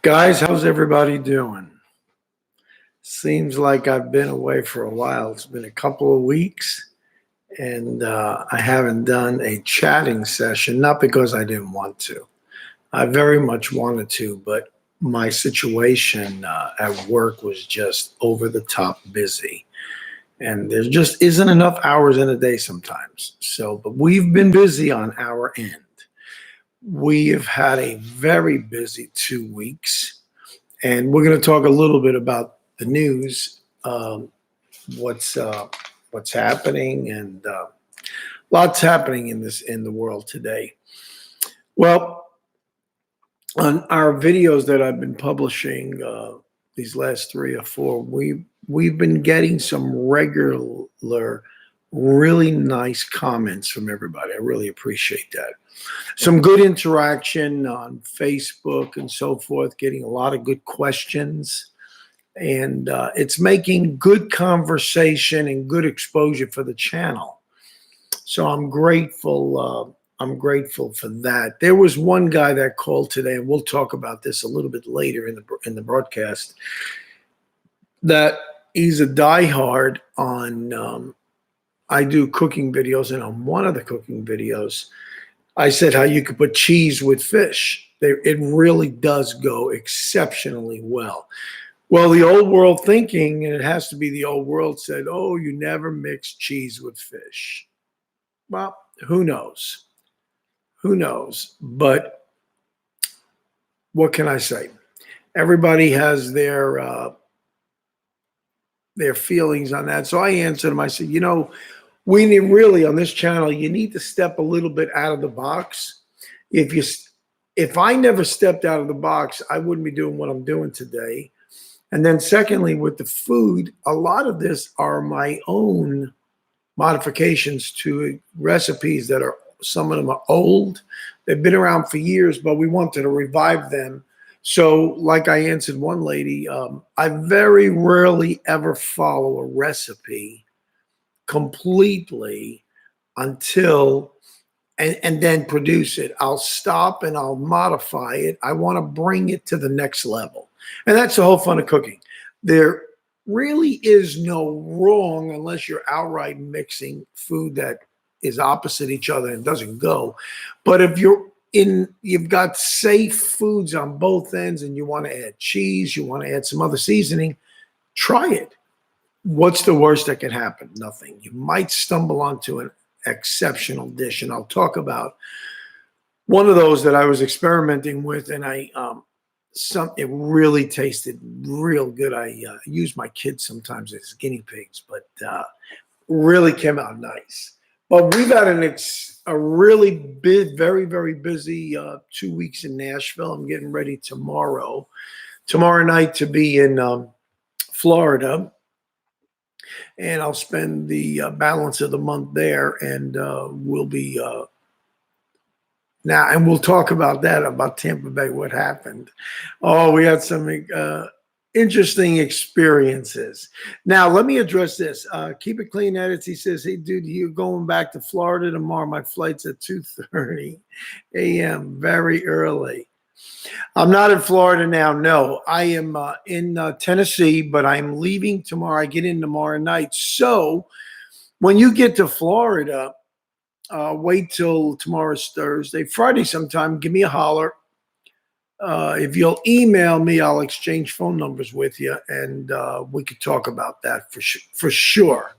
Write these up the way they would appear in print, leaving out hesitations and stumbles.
Guys, how's everybody doing? Seems like I've been away for a while. It's been a couple of weeks, and I haven't done a chatting session, not because I didn't want to. I very much wanted to, but my situation at work was just over the top busy. And there just isn't enough hours in a day sometimes. But we've been busy on our end. We have had a very busy 2 weeks. And we're going to talk a little bit about the news, what's what's happening, and lots happening in the world today. Well, on our videos that I've been publishing these last 3 or 4, we've been getting some regular, really nice comments from everybody. I really appreciate that. Some good interaction on Facebook and so forth, getting a lot of good questions. And it's making good conversation and good exposure for the channel. So I'm grateful. I'm grateful for that. There was one guy that called today, and we'll talk about this a little bit later in the broadcast. That he's a diehard on. I do cooking videos, and on one of the cooking videos, I said how you could put cheese with fish. It really does go exceptionally well. Well, the old world thinking, and it has to be the old world, said, oh, you never mix cheese with fish. Well, who knows? Who knows? But what can I say? Everybody has their feelings on that. So I answered them. I said, we need really on this channel, you need to step a little bit out of the box. If I never stepped out of the box, I wouldn't be doing what I'm doing today. And then secondly, with the food, a lot of this are my own modifications to recipes that are, some of them are old. They've been around for years, but we wanted to revive them. So like I answered one lady, I very rarely ever follow a recipe completely until and then produce it. I'll stop and I'll modify it. I want to bring it to the next level. And that's the whole fun of cooking. There really is no wrong unless you're outright mixing food that is opposite each other and doesn't go. But if you've got safe foods on both ends and you want to add cheese, you want to add some other seasoning, try it. What's the worst that can happen? Nothing. You might stumble onto an exceptional dish, and I'll talk about one of those that I was experimenting with, and it really tasted real good. I use my kids sometimes as guinea pigs, but really came out nice. But we've had a really big, very, very busy 2 weeks in Nashville. I'm getting ready tomorrow night to be in Florida. And I'll spend the balance of the month there, and we'll be now, and we'll talk about that, about Tampa Bay, what happened. Oh, we had some interesting experiences. Now, let me address this. Keep It Clean Edits. He says, hey, dude, you're going back to Florida tomorrow. My flight's at 2:30 a.m., very early. I'm not in Florida now. No, I am in Tennessee, but I'm leaving tomorrow. I get in tomorrow night. So when you get to Florida, wait till tomorrow's Thursday, Friday sometime, give me a holler. If you'll email me, I'll exchange phone numbers with you, and we could talk about that for sure,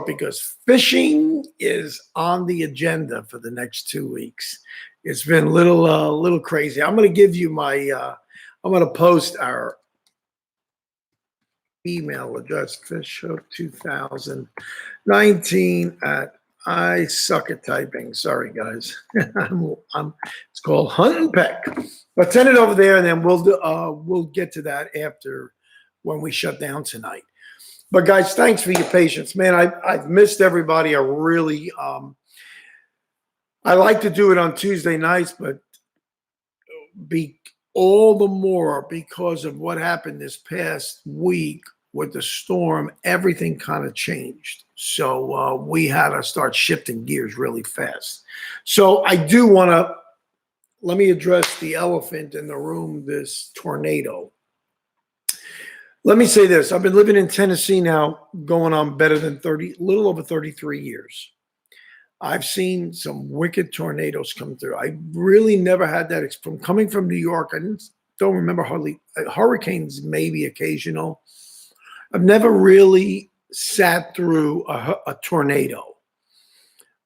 because fishing is on the agenda for the next 2 weeks. It's been a little crazy. I'm going to give you I'm going to post our email address, fishhook2019 at I suck at typing. Sorry, guys. It's called Hunt and Peck. But send it over there, and then we'll get to that after when we shut down tonight. But guys, thanks for your patience, man. I've missed everybody. I really I like to do it on Tuesday nights, but all the more because of what happened this past week with the storm, everything kind of changed. So we had to start shifting gears really fast. So I do want to let me address the elephant in the room, this tornado. Let me say this. I've been living in Tennessee now going on better than 30, a little over 33 years. I've seen some wicked tornadoes come through. I really never had that from coming from New York. Don't remember hardly hurricanes, maybe occasional. I've never really sat through a tornado.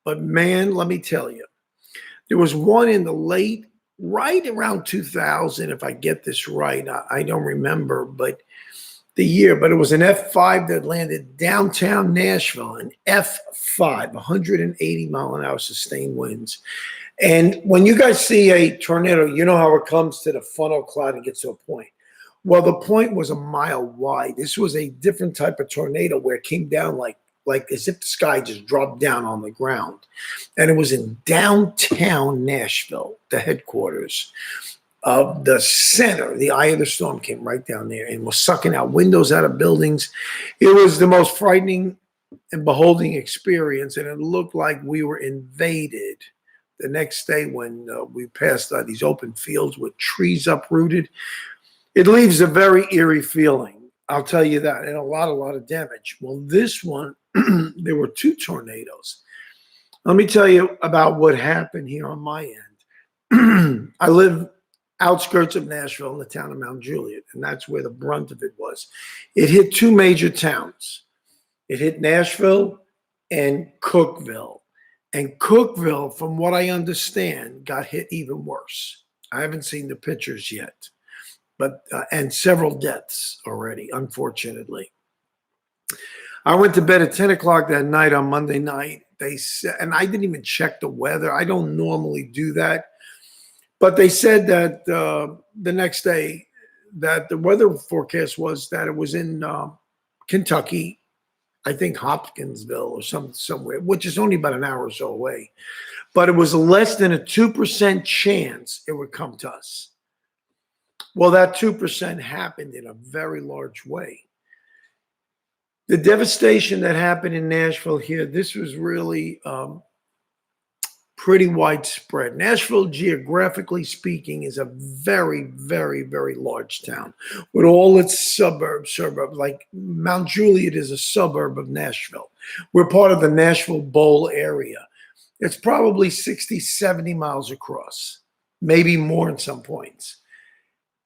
But man, let me tell you, there was one in the right around 2000, if I get this right. I don't remember, but the year, but it was an F5 that landed downtown Nashville, an F5, 180 mile an hour sustained winds. And when you guys see a tornado, you know how it comes to the funnel cloud and gets to a point. Well, the point was a mile wide. This was a different type of tornado where it came down like as if the sky just dropped down on the ground. And it was in downtown Nashville, the headquarters of the center. The eye of the storm came right down there and was sucking out windows out of buildings. It was the most frightening and beholding experience, and it looked like we were invaded. The next day when we passed these open fields with trees uprooted, it leaves a very eerie feeling. I'll tell you that, and a lot of damage. Well, this one, there were two tornadoes. Let me tell you about what happened here on my end. I live outskirts of Nashville in the town of Mount Juliet, and that's where the brunt of it was. It hit two major towns. It hit Nashville and Cookeville. And Cookeville, from what I understand, got hit even worse. I haven't seen the pictures yet, but and several deaths already, unfortunately. I went to bed at 10 o'clock that night on Monday night. They said, and I didn't even check the weather. I don't normally do that. But they said that the next day that the weather forecast was that it was in Kentucky, I think Hopkinsville or somewhere, which is only about an hour or so away. But it was less than a 2% chance it would come to us. Well, that 2% happened in a very large way. The devastation that happened in Nashville here, this was really pretty widespread. Nashville, geographically speaking, is a very, very, very large town with all its suburbs. Like Mount Juliet is a suburb of Nashville. We're part of the Nashville Bowl area. It's probably 60, 70 miles across, maybe more in some points.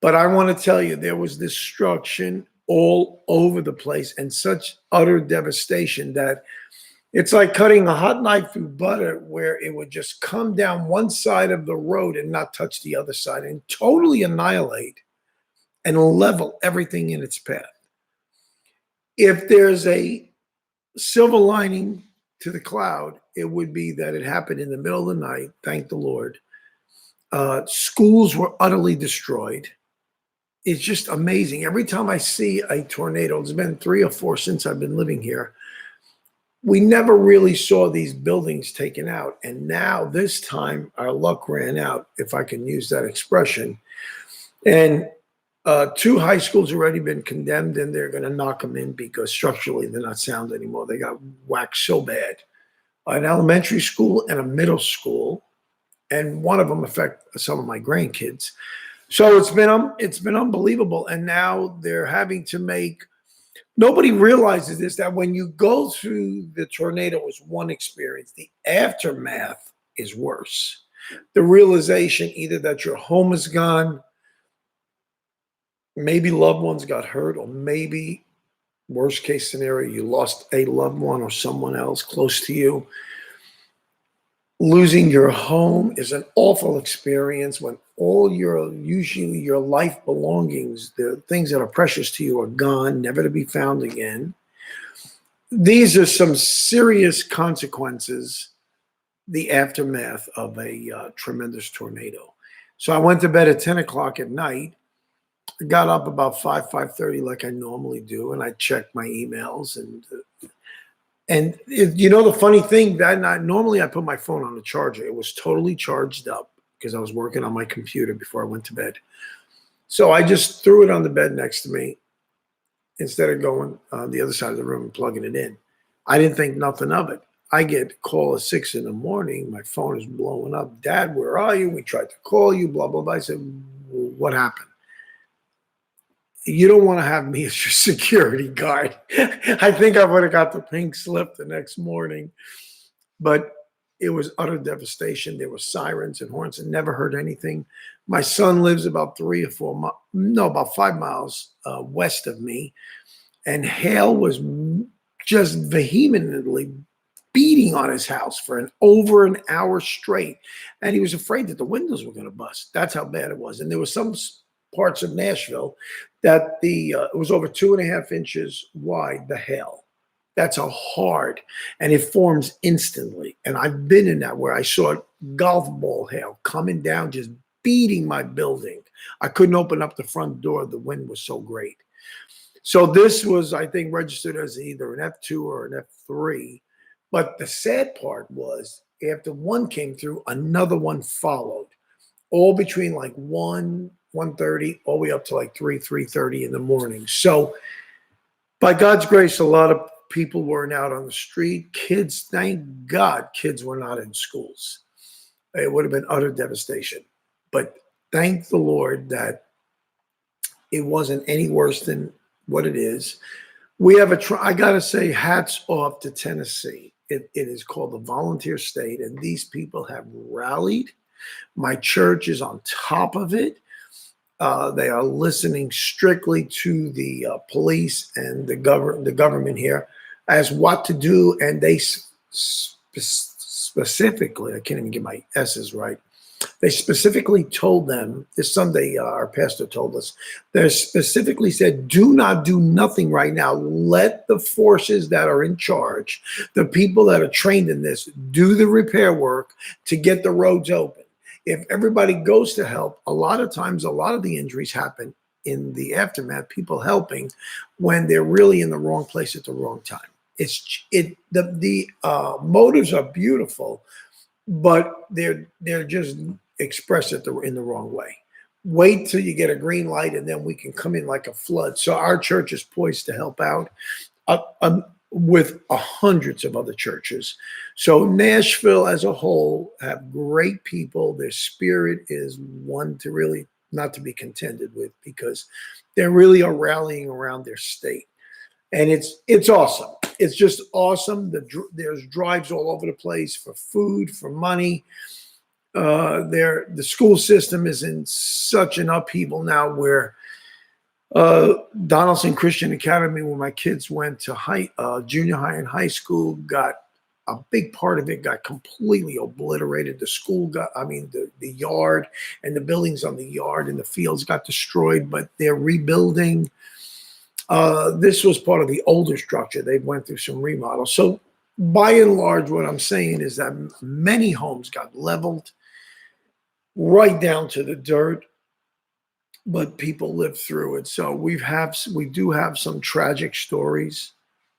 But I want to tell you, there was destruction all over the place and such utter devastation that it's like cutting a hot knife through butter, where it would just come down one side of the road and not touch the other side and totally annihilate and level everything in its path. If there's a silver lining to the cloud, it would be that it happened in the middle of the night, thank the Lord. Schools were utterly destroyed. It's just amazing. Every time I see a tornado, it's been 3 or 4 since I've been living here, we never really saw these buildings taken out. And now this time our luck ran out, if I can use that expression. And 2 high schools already been condemned, and they're going to knock them in because structurally they're not sound anymore. They got whacked so bad. An elementary school and a middle school, and one of them affect some of my grandkids. So it's been unbelievable. And now they're having to make. Nobody realizes this, that when you go through the tornado is one experience. The aftermath is worse. The realization either that your home is gone, maybe loved ones got hurt, or maybe, worst case scenario, you lost a loved one or someone else close to you. Losing your home is an awful experience when usually your life belongings, the things that are precious to you, are gone, never to be found again. These are some serious consequences, the aftermath of a tremendous tornado. So I went to bed at 10 o'clock at night. I got up about 5:30 like I normally do, and I checked my emails. And the funny thing, that night, normally I put my phone on the charger. It was totally charged up because I was working on my computer before I went to bed. So I just threw it on the bed next to me instead of going on the other side of the room and plugging it in. I didn't think nothing of it. I get a call at 6 in the morning. My phone is blowing up. Dad, where are you? We tried to call you, blah, blah, blah. I said, what happened? You don't want to have me as your security guard. I think I would have got the pink slip the next morning. But it was utter devastation. There were sirens and horns and never heard anything. My son lives about 5 miles west of me. And hail was just vehemently beating on his house for over an hour straight. And he was afraid that the windows were going to bust. That's how bad it was. And there were some parts of Nashville that it was over 2.5 inches wide, the hail. That's a hard, and it forms instantly. And I've been in that where I saw golf ball hail coming down, just beating my building. I couldn't open up the front door. The wind was so great. So this was, I think, registered as either an F2 or an F3. But the sad part was after one came through, another one followed, all between like 1:30, all the way up to like 3:30 in the morning. So by God's grace, a lot of people weren't out on the street. Kids, thank God, kids were not in schools. It would have been utter devastation. But thank the Lord that it wasn't any worse than what it is. We have I got to say, hats off to Tennessee. It is called the Volunteer State, and these people have rallied. My church is on top of it. They are listening strictly to the police and the government here as what to do, and they specifically, I can't even get my S's right. They specifically told them, this Sunday, our pastor told us, they specifically said, do not do nothing right now. Let the forces that are in charge, the people that are trained in this, do the repair work to get the roads open. If everybody goes to help, a lot of times, a lot of the injuries happen in the aftermath, people helping when they're really in the wrong place at the wrong time. The motives are beautiful, but they're just expressed in the wrong way. Wait till you get a green light, and then we can come in like a flood. So our church is poised to help out with hundreds of other churches. So Nashville as a whole have great people. Their spirit is one to really not to be contended with, because they really are rallying around their state. And it's awesome. It's just awesome. There's drives all over the place for food, for money. The school system is in such an upheaval now where Donaldson Christian Academy, where my kids went to junior high and high school, got a big part of it got completely obliterated. The school the yard and the buildings on the yard and the fields got destroyed, but they're rebuilding. This was part of the older structure. They went through some remodels. So by and large, what I'm saying is that many homes got leveled right down to the dirt, but people lived through it. So we do have some tragic stories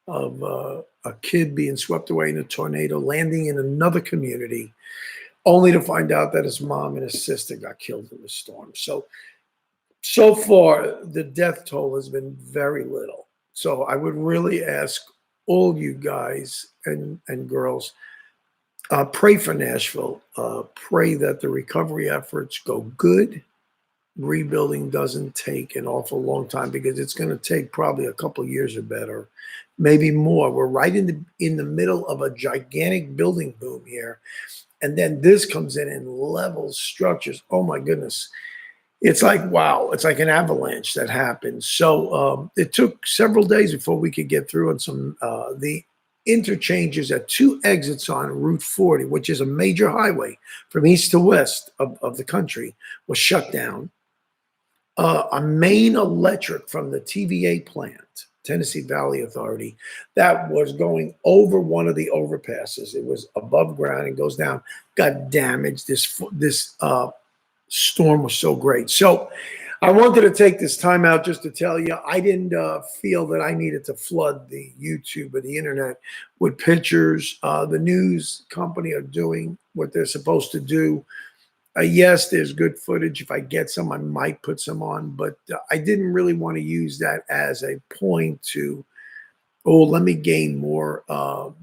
of a kid being swept away in a tornado, landing in another community, only to find out that his mom and his sister got killed in the storm. So far, the death toll has been very little. So I would really ask all you guys and girls, pray for Nashville. Pray that the recovery efforts go good. Rebuilding doesn't take an awful long time, because it's going to take probably a couple of years or better, maybe more. We're right in the middle of a gigantic building boom here. And then this comes in and levels structures. Oh my goodness. It's like, wow, it's like an avalanche that happened. So it took several days before we could get through on some, the interchanges at 2 exits on Route 40, which is a major highway from east to west of the country, was shut down. A main electric from the TVA plant, Tennessee Valley Authority, that was going over one of the overpasses. It was above ground and goes down, got damaged. This storm was so great. So I wanted to take this time out just to tell you, I didn't feel that I needed to flood the YouTube or the internet with pictures. The news company are doing what they're supposed to do. Yes, there's good footage. If I get some, I might put some on, but I didn't really want to use that as a point to oh, let me gain more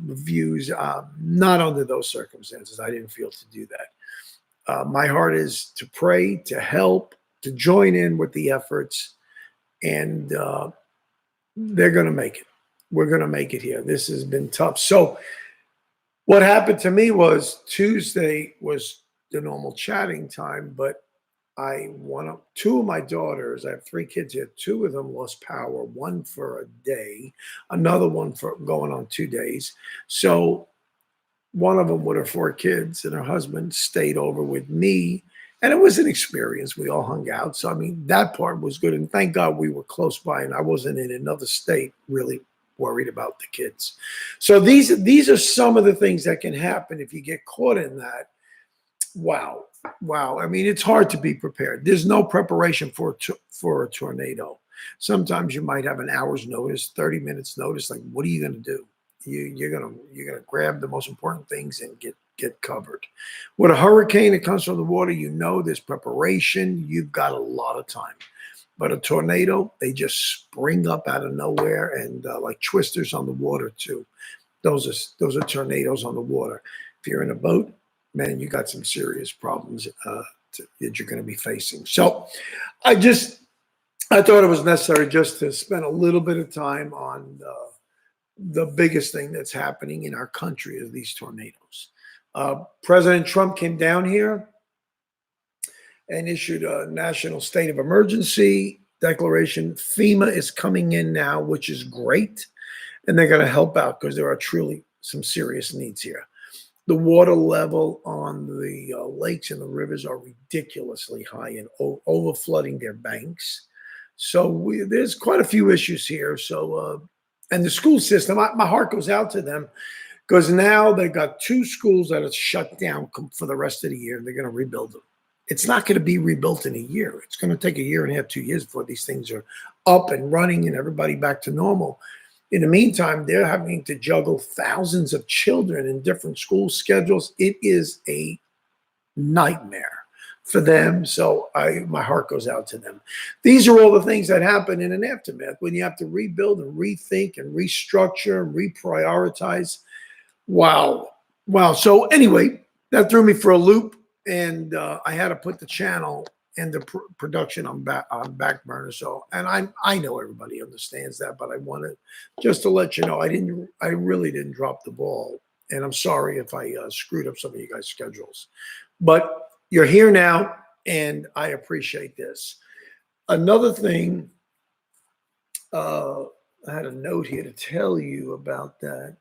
views. Not under those circumstances. I didn't feel to do that. My heart is to pray, to help, to join in with the efforts, and they're going to make it. We're going to make it here. This has been tough. So, what happened to me was Tuesday was the normal chatting time, but two of my daughters, I have three kids here, two of them lost power, one for a day, another one for going on 2 days. So one of them with her four kids and her husband stayed over with me. And it was an experience. We all hung out. So, I mean, that part was good. And thank God we were close by and I wasn't in another state really worried about the kids. So these are some of the things that can happen if you get caught in that. Wow. Wow. I mean, it's hard to be prepared. There's no preparation for a tornado. Sometimes you might have an hour's notice, 30 minutes notice. Like, what are you going to do? You're gonna grab the most important things and get covered. With a hurricane that comes from the water, there's preparation. You've got a lot of time. But a tornado, they just spring up out of nowhere and like twisters on the water too. Those are tornadoes on the water. If you're in a boat, man, you got some serious problems that you're going to be facing. So, I thought it was necessary just to spend a little bit of time on the biggest thing that's happening in our country is these tornadoes. President Trump came down here and issued a national state of emergency declaration. FEMA is coming in now, which is great. And they're going to help out because there are truly some serious needs here. The water level on the lakes and the rivers are ridiculously high and overflooding their banks. So there's quite a few issues here. So, and the school system, my heart goes out to them because now they've got two schools that are shut down for the rest of the year. And they're going to rebuild them. It's not going to be rebuilt in a year. It's going to take a year and a half, 2 years before these things are up and running and everybody back to normal. In the meantime, they're having to juggle thousands of children in different school schedules. It is a nightmare for them. So my heart goes out to them. These are all the things that happen in an aftermath when you have to rebuild and rethink and restructure and reprioritize. Wow. Wow. So anyway, that threw me for a loop, and I had to put the channel and the production on back burner. So, and I know everybody understands that, but I wanted just to let you know I really didn't drop the ball, and I'm sorry if I screwed up some of you guys' schedules, but you're here now, and I appreciate this. Another thing, I had a note here to tell you about that.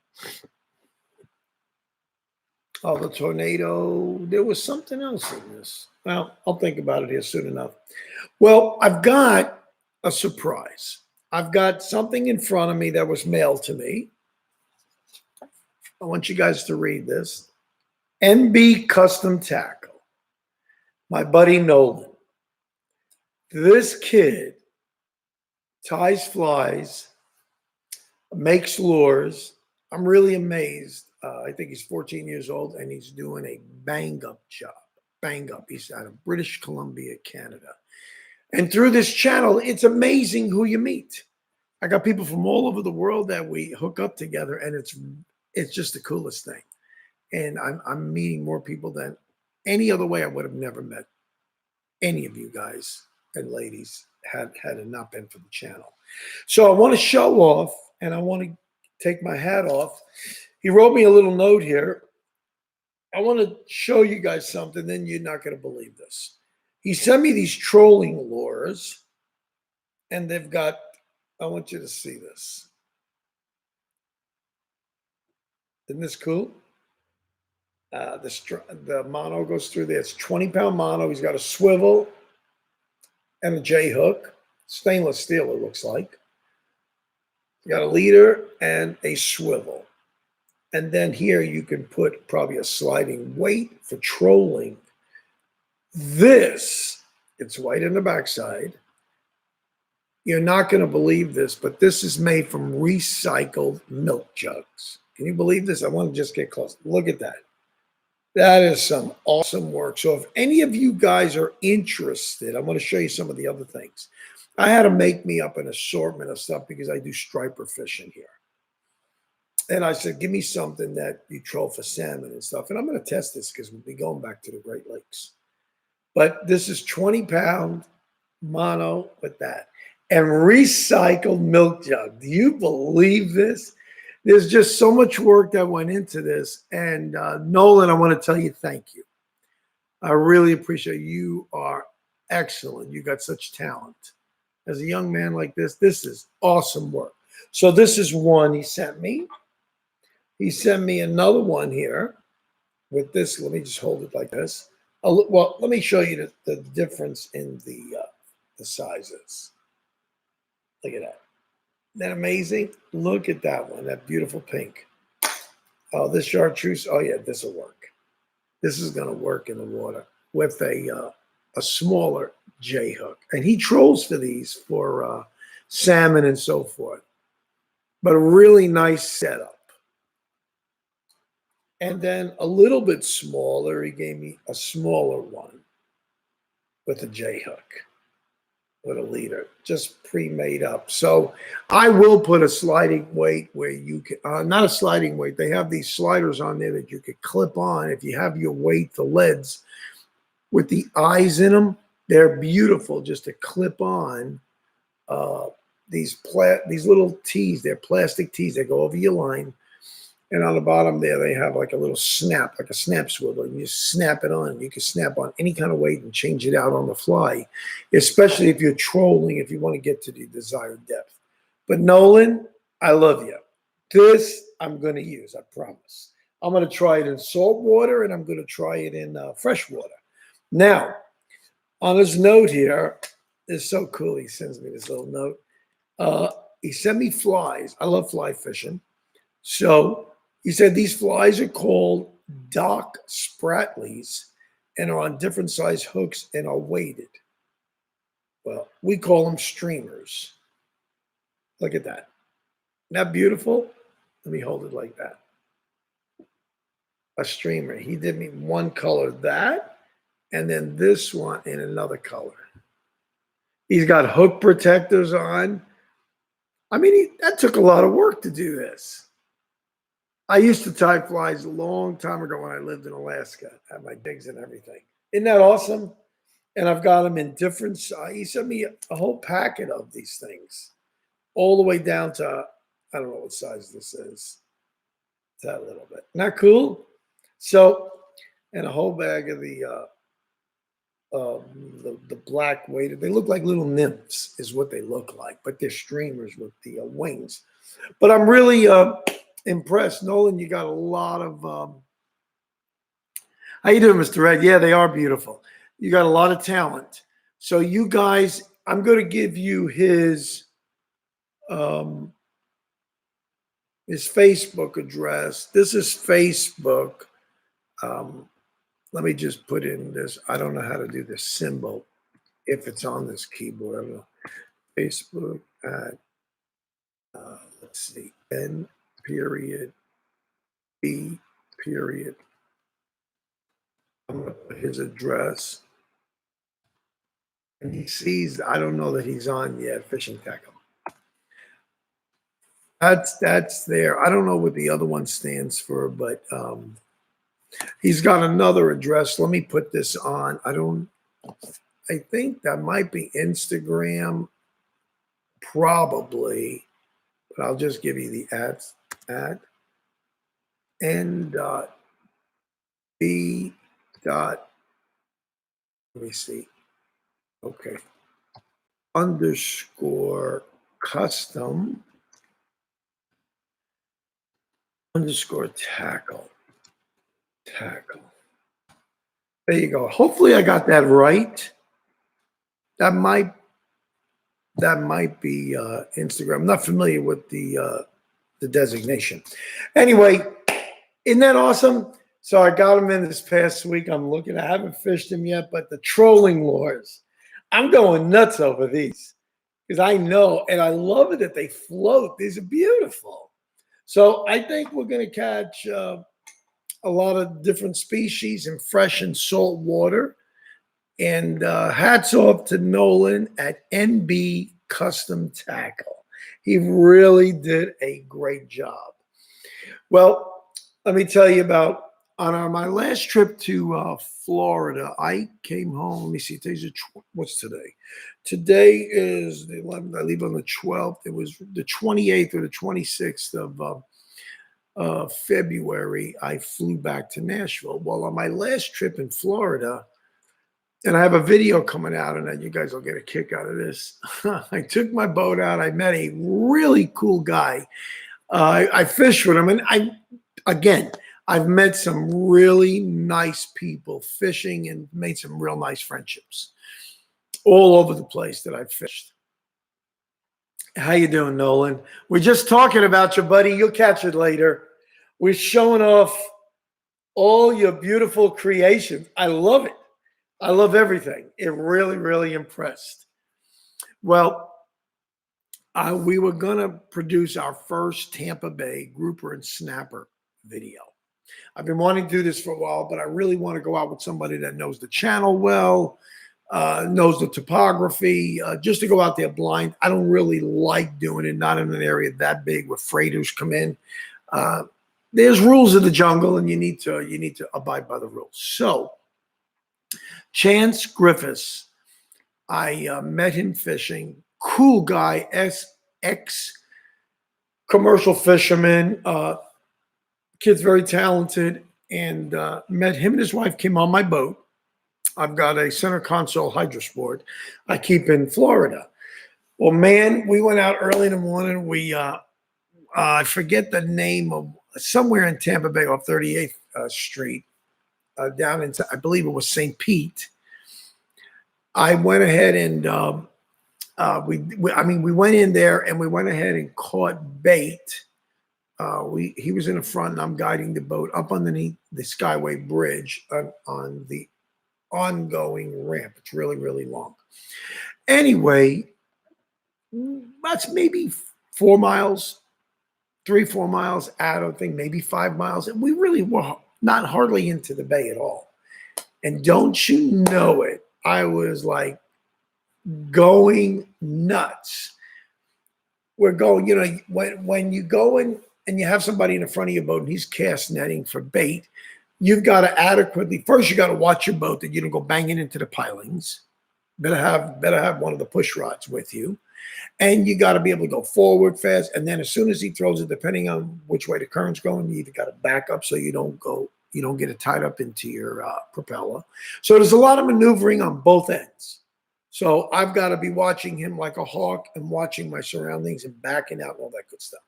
Oh, the tornado. There was something else in this. Well, I'll think about it here soon enough. Well, I've got a surprise. I've got something in front of me that was mailed to me. I want you guys to read this. NB Custom Tackle. My buddy Nolan. This kid ties flies, makes lures. I'm really amazed. I think he's 14 years old and he's doing a bang up job. Bang up. He's out of British Columbia, Canada. And through this channel, it's amazing who you meet. I got people from all over the world that we hook up together, and it's just the coolest thing. And I'm meeting more people than any other way I would have never met any of you guys and ladies had it not been for the channel. So I want to show off, and I want to take my hat off. He wrote me a little note here. I want to show you guys something, then you're not going to believe this. He sent me these trolling lures, and they've got, I want you to see this. Isn't this cool? The mono goes through there. It's 20-pound mono. He's got a swivel and a J hook, stainless steel, it looks like. You got a leader and a swivel. And then here you can put probably a sliding weight for trolling. This, it's white on the backside. You're not going to believe this, but this is made from recycled milk jugs. Can you believe this? I want to just get close. Look at that. That is some awesome work. So if any of you guys are interested, I'm going to show you some of the other things. I had to make me up an assortment of stuff because I do striper fishing here. And I said, give me something that you troll for salmon and stuff. And I'm going to test this because we'll be going back to the Great Lakes. But this is 20-pound mono with that. And recycled milk jug. Do you believe this? There's just so much work that went into this. And Nolan, I want to tell you thank you. I really appreciate it. You are excellent. You got such talent. As a young man like this is awesome work. So this is one he sent me. He sent me another one here with this. Let me just hold it like this. Well, let me show you the difference in the sizes. Look at that. Isn't that amazing? Look at that one, that beautiful pink. Oh, this chartreuse. Oh, yeah, this will work. This is going to work in the water with a smaller J hook. And he trolls for these for salmon and so forth. But a really nice setup. And then a little bit smaller, he gave me a smaller one with a J hook, with a leader, just pre-made up. So I will put a sliding weight where you can, not a sliding weight, they have these sliders on there that you could clip on. If you have your weight, the leads with the eyes in them, they're beautiful just to clip on these little tees. They're plastic tees. They go over your line. And on the bottom there, they have like a little snap, like a snap swivel. And you snap it on. You can snap on any kind of weight and change it out on the fly, especially if you're trolling, if you want to get to the desired depth. But Nolan, I love you. This I'm going to use, I promise. I'm going to try it in salt water, and I'm going to try it in fresh water. Now, on his note here, it's so cool. He sends me this little note. He sent me flies. I love fly fishing. So he said these flies are called Dock Spratlys and are on different size hooks and are weighted. Well, we call them streamers. Look at that. Isn't that beautiful? Let me hold it like that. A streamer. He did me one color, that, and then this one in another color. He's got hook protectors on. I mean, that took a lot of work to do this. I used to tie flies a long time ago when I lived in Alaska, had my digs and everything. Isn't that awesome? And I've got them in different sizes. He sent me a whole packet of these things, all the way down to, I don't know what size this is. It's that little bit. Not cool? So, and a whole bag of the black weighted. They look like little nymphs is what they look like, but they're streamers with the wings. But I'm really impressed. Nolan, you got a lot of how you doing, Mr. Red? Yeah, they are beautiful. You got a lot of talent. So you guys, I'm going to give you his Facebook address. This is Facebook. Let me just put in this. I don't know how to do this symbol if it's on this keyboard. I don't know. Facebook at let's see, N period B period. I'm going to put his address. And he sees, I don't know that he's on yet, Fishing Tackle. That's there. I don't know what the other one stands for, but he's got another address. Let me put this on. I think that might be Instagram, probably, but I'll just give you the at N dot B dot, let me see. Okay. Underscore custom underscore tackle. There you go. Hopefully I got that right. That might be Instagram. I'm not familiar with the designation. Anyway, isn't that awesome? So I got him in this past week. I'm looking. I haven't fished him yet, but the trolling lures, I'm going nuts over these because I know, and I love it that they float. These are beautiful. So I think we're going to catch a lot of different species in fresh and salt water. And hats off to Nolan at NB Custom Tackle. He really did a great job. Well, let me tell you about my last trip to Florida. I came home. Let me see. What's today? Today is the 11th. I leave on the 12th. It was the 28th or the 26th of February. I flew back to Nashville. Well, on my last trip in Florida, and I have a video coming out, and you guys will get a kick out of this. I took my boat out. I met a really cool guy. I fished with him, and I've met some really nice people fishing and made some real nice friendships all over the place that I've fished. How you doing, Nolan? We're just talking about you, buddy. You'll catch it later. We're showing off all your beautiful creations. I love it. I love everything. It really, really impressed. Well, we were going to produce our first Tampa Bay grouper and snapper video. I've been wanting to do this for a while, but I really want to go out with somebody that knows the channel well, knows the topography, just to go out there blind. I don't really like doing it, not in an area that big where freighters come in. There's rules of the jungle, and you need to abide by the rules. So, Chance Griffiths, I met him fishing. Cool guy, ex commercial fisherman. Kid's very talented, and met him and his wife. Came on my boat. I've got a center console hydrosport I keep in Florida. Well, man, we went out early in the morning. We I forget the name of somewhere in Tampa Bay off 38th Street, down into, I believe it was St. Pete. I went ahead and we went in there and we went ahead and caught bait. He was in the front and I'm guiding the boat up underneath the Skyway Bridge on the ongoing ramp. It's really, really long. Anyway, that's maybe 4 miles, 3-4 miles out, I think maybe 5 miles. And we really were not hardly into the bay at all. And don't you know it, I was like going nuts. We're going, you know, when you go in and you have somebody in the front of your boat and he's cast netting for bait, you've got to adequately, first you got to watch your boat that you don't go banging into the pilings. Better have one of the push rods with you. And you got to be able to go forward fast. And then as soon as he throws it, depending on which way the current's going, you either got to back up so you don't get it tied up into your propeller. So there's a lot of maneuvering on both ends. So I've got to be watching him like a hawk and watching my surroundings and backing out and all that good stuff.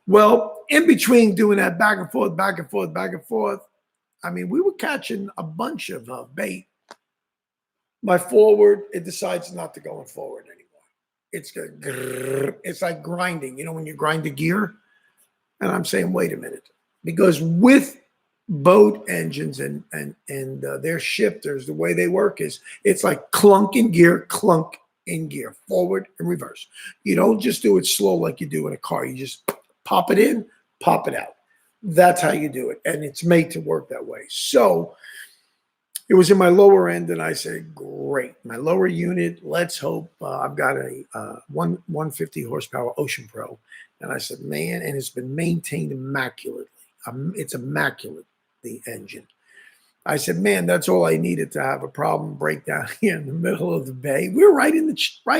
Well, in between doing that back and forth, back and forth, back and forth, I mean, we were catching a bunch of bait. My forward, it decides not to go forward anymore. It's good. It's like grinding. You know, when you grind the gear? And I'm saying, wait a minute. Because with boat engines and their shifters, the way they work is it's like clunk in gear, forward and reverse. You don't just do it slow like you do in a car. You just pop it in, pop it out. That's how you do it. And it's made to work that way. So it was in my lower end, and I said, great. My lower unit, let's hope. I've got a 150 horsepower Ocean Pro. And I said, man, and it's been maintained immaculately. It's immaculate, the engine. I said, man, that's all I needed to have a problem breakdown here in the middle of the bay. We're right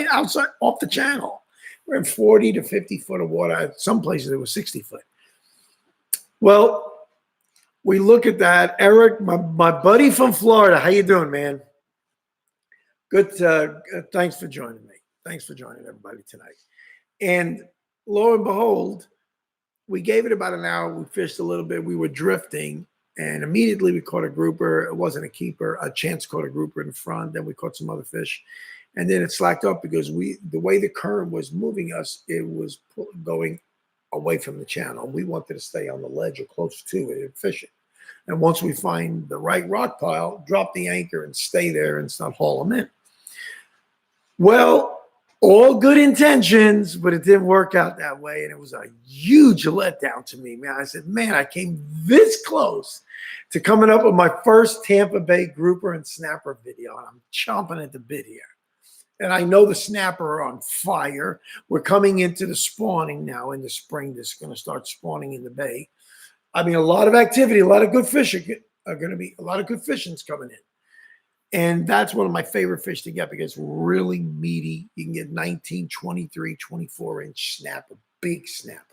outside, off the channel. We're in 40 to 50 foot of water. Some places it was 60 foot. Well, we look at that. Eric, my buddy from Florida. How you doing, man? Good. Thanks for joining me. Thanks for joining everybody tonight. And lo and behold, we gave it about an hour. We fished a little bit. We were drifting, and immediately we caught a grouper. It wasn't a keeper. A Chance caught a grouper in the front. Then we caught some other fish. And then it slacked up because the way the current was moving us, it was going away from the channel. We wanted to stay on the ledge or close to it and fish it. And once we find the right rock pile, drop the anchor and stay there and start haul them in. Well, all good intentions, but it didn't work out that way. And it was a huge letdown to me, man. I said, man, I came this close to coming up with my first Tampa Bay grouper and snapper video. And I'm chomping at the bit here. And I know the snapper are on fire. We're coming into the spawning now in the spring. This is going to start spawning in the bay. I mean, a lot of activity, a lot of good fish are going to be, a lot of good fishing's coming in. And that's one of my favorite fish to get because it's really meaty. You can get 19, 23, 24-inch snapper, big snapper.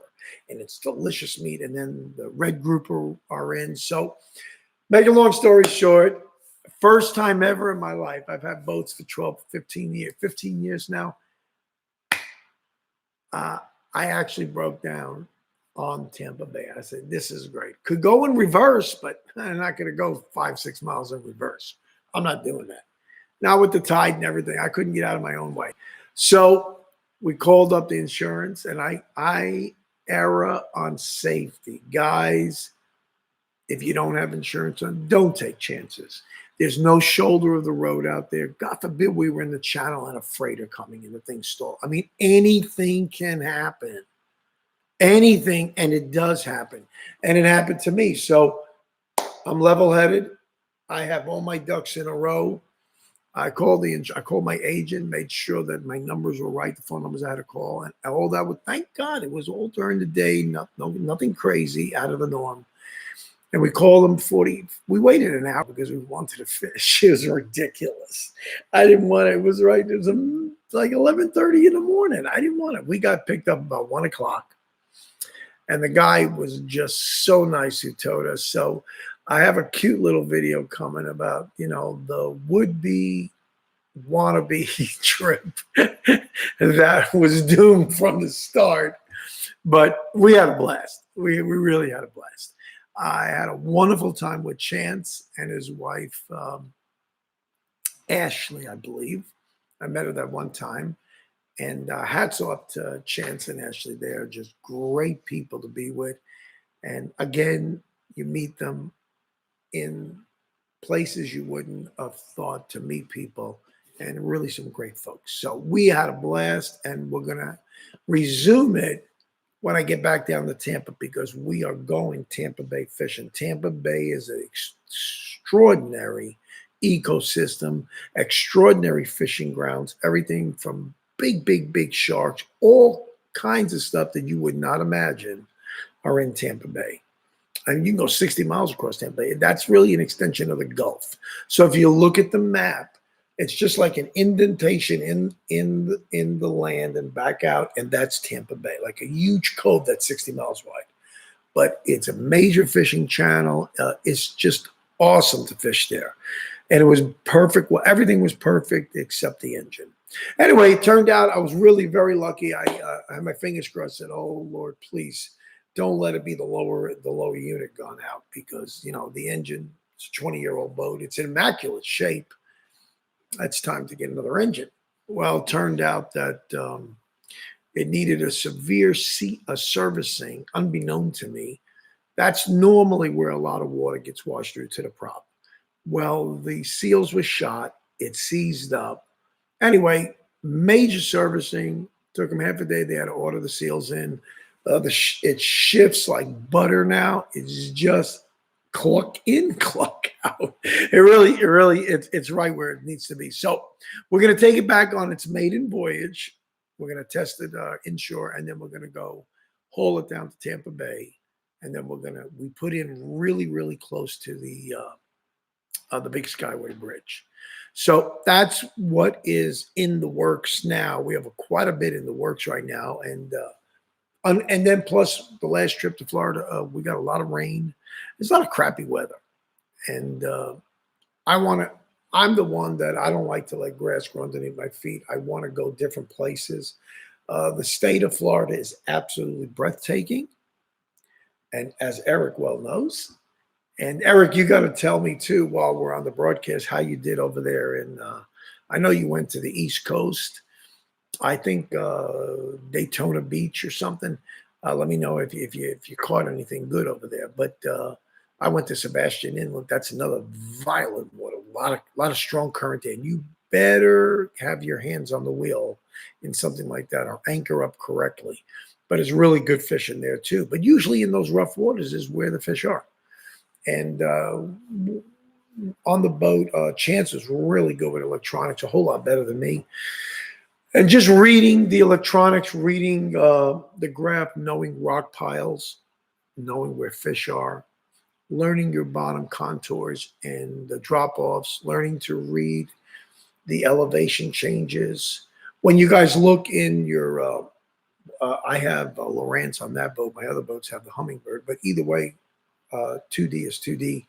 And it's delicious meat. And then the red grouper are in. So make a long story short, first time ever in my life, I've had boats for 12, 15 years now. I actually broke down on Tampa Bay. I said, this is great. Could go in reverse, but I'm not going to go 5-6 miles in reverse. I'm not doing that. Now with the tide and everything, I couldn't get out of my own way. So we called up the insurance, and I err on safety. Guys, if you don't have insurance on, don't take chances. There's no shoulder of the road out there. God forbid we were in the channel and a freighter coming and the thing stalled. I mean, anything can happen. Anything, and it does happen. And it happened to me. So I'm level-headed. I have all my ducks in a row. I called my agent, made sure that my numbers were right, the phone numbers I had to call, and all that. Thank God, it was all during the day, nothing crazy, out of the norm. And we called them 40. We waited an hour because we wanted to fish. It was ridiculous. I didn't want it. It was right. It was like 11:30 in the morning. I didn't want it. We got picked up about 1 o'clock. And the guy was just so nice who towed us. So I have a cute little video coming about, the would-be wannabe trip that was doomed from the start. But we had a blast. We really had a blast. I had a wonderful time with Chance and his wife, Ashley, I believe. I met her that one time. And hats off to Chance and Ashley. They're just great people to be with. And again, you meet them in places you wouldn't have thought to meet people, and really some great folks. So we had a blast, and we're going to resume it when I get back down to Tampa, because we are going Tampa Bay fishing. Tampa Bay is an extraordinary ecosystem, extraordinary fishing grounds, everything from big sharks, all kinds of stuff that you would not imagine are in Tampa Bay. And you can go 60 miles across Tampa Bay. That's really an extension of the Gulf. So if you look at the map, it's just like an indentation in the land and back out, and that's Tampa Bay, like a huge cove that's 60 miles wide. But it's a major fishing channel. It's just awesome to fish there. And it was perfect. Well, everything was perfect except the engine. Anyway, it turned out I was really very lucky. I had my fingers crossed, said, oh, Lord, please don't let it be the lower unit gone out, because, the engine, it's a 20-year-old boat. It's in immaculate shape. It's time to get another engine. Well, it turned out that it needed a severe servicing, unbeknown to me. That's normally where a lot of water gets washed through to the prop. Well, the seals were shot. It seized up. Anyway, major servicing. Took them half a day. They had to order the seals in. It shifts like butter now. It's just cluck in, cluck out. It's right where it needs to be. So we're going to take it back on its maiden voyage. We're going to test it inshore, and then we're going to go haul it down to Tampa Bay. And then we put in really close to the big Skyway Bridge. So that's what is in the works now. We have quite a bit in the works right now. And then plus the last trip to Florida, we got a lot of rain. There's a lot of crappy weather. And I'm the one that I don't like to let grass grow underneath my feet. I want to go different places. The state of Florida is absolutely breathtaking. And as Eric well knows, and Eric, you got to tell me too, while we're on the broadcast, how you did over there. And I know you went to the East Coast. I think Daytona Beach or something. Let me know if you caught anything good over there. But I went to Sebastian Inlet. That's another violent water. A lot of strong current there. And you better have your hands on the wheel in something like that, or anchor up correctly. But it's really good fishing there too. But usually in those rough waters is where the fish are. And on the boat, Chance was really good with electronics, a whole lot better than me. And just reading the electronics, reading the graph, knowing rock piles, knowing where fish are, learning your bottom contours and the drop offs, learning to read the elevation changes. When you guys look in your, I have Lowrance on that boat. My other boats have the Hummingbird, but either way, 2D is 2D.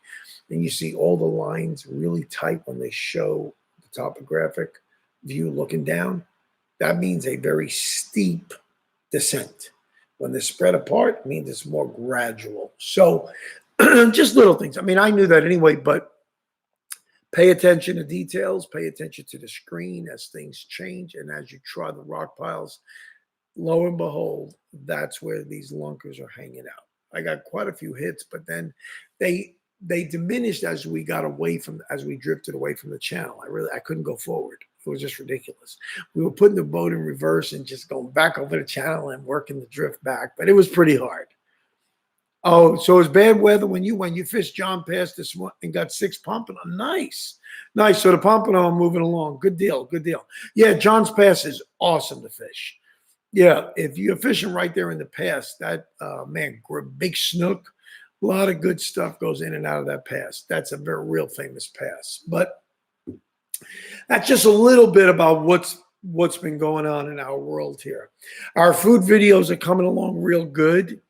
And you see all the lines really tight when they show the topographic view looking down. That means a very steep descent. When they're spread apart, it means it's more gradual. So just little things. I mean, I knew that anyway, but pay attention to details, pay attention to the screen as things change. And as you try the rock piles, lo and behold, that's where these lunkers are hanging out. I got quite a few hits, but then they diminished as we got away from, as we drifted away from the channel. I couldn't go forward. It was just ridiculous. We were putting the boat in reverse and just going back over the channel and working the drift back, but it was pretty hard. Oh, so it was bad weather when you fished John Pass this morning and got 6 pompano. Nice. Nice. So the pompano are moving along. Good deal. Good deal. Yeah, John's Pass is awesome to fish. Yeah, if you're fishing right there in the pass, that man, big snook, a lot of good stuff goes in and out of that pass. That's a very real famous pass. But that's just a little bit about what's been going on in our world here. Our food videos are coming along real good.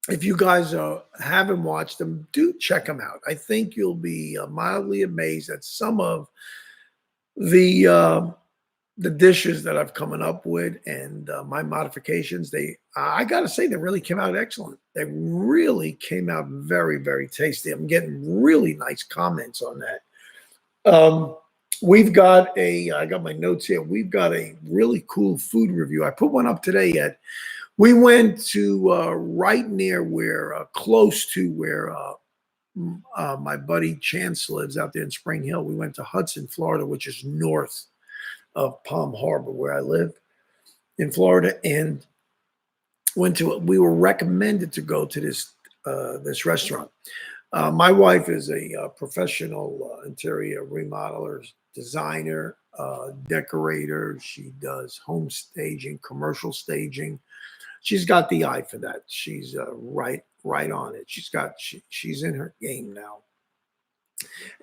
If you guys haven't watched them, do check them out. I think you'll be mildly amazed at some of the dishes that I've coming up with and my modifications. I got to say, they really came out excellent. They really came out very, very tasty. I'm getting really nice comments on that. We've got I got my notes here. We've got a really cool food review. I put one up today yet. We went to right near where, close to where my buddy Chance lives out there in Spring Hill. We went to Hudson, Florida, which is north of Palm Harbor, where I live in Florida, and we were recommended to go to this restaurant. My wife is a professional interior remodeler, designer, decorator. She does home staging, commercial staging. She's got the eye for that. She's right on it. She's in her game now.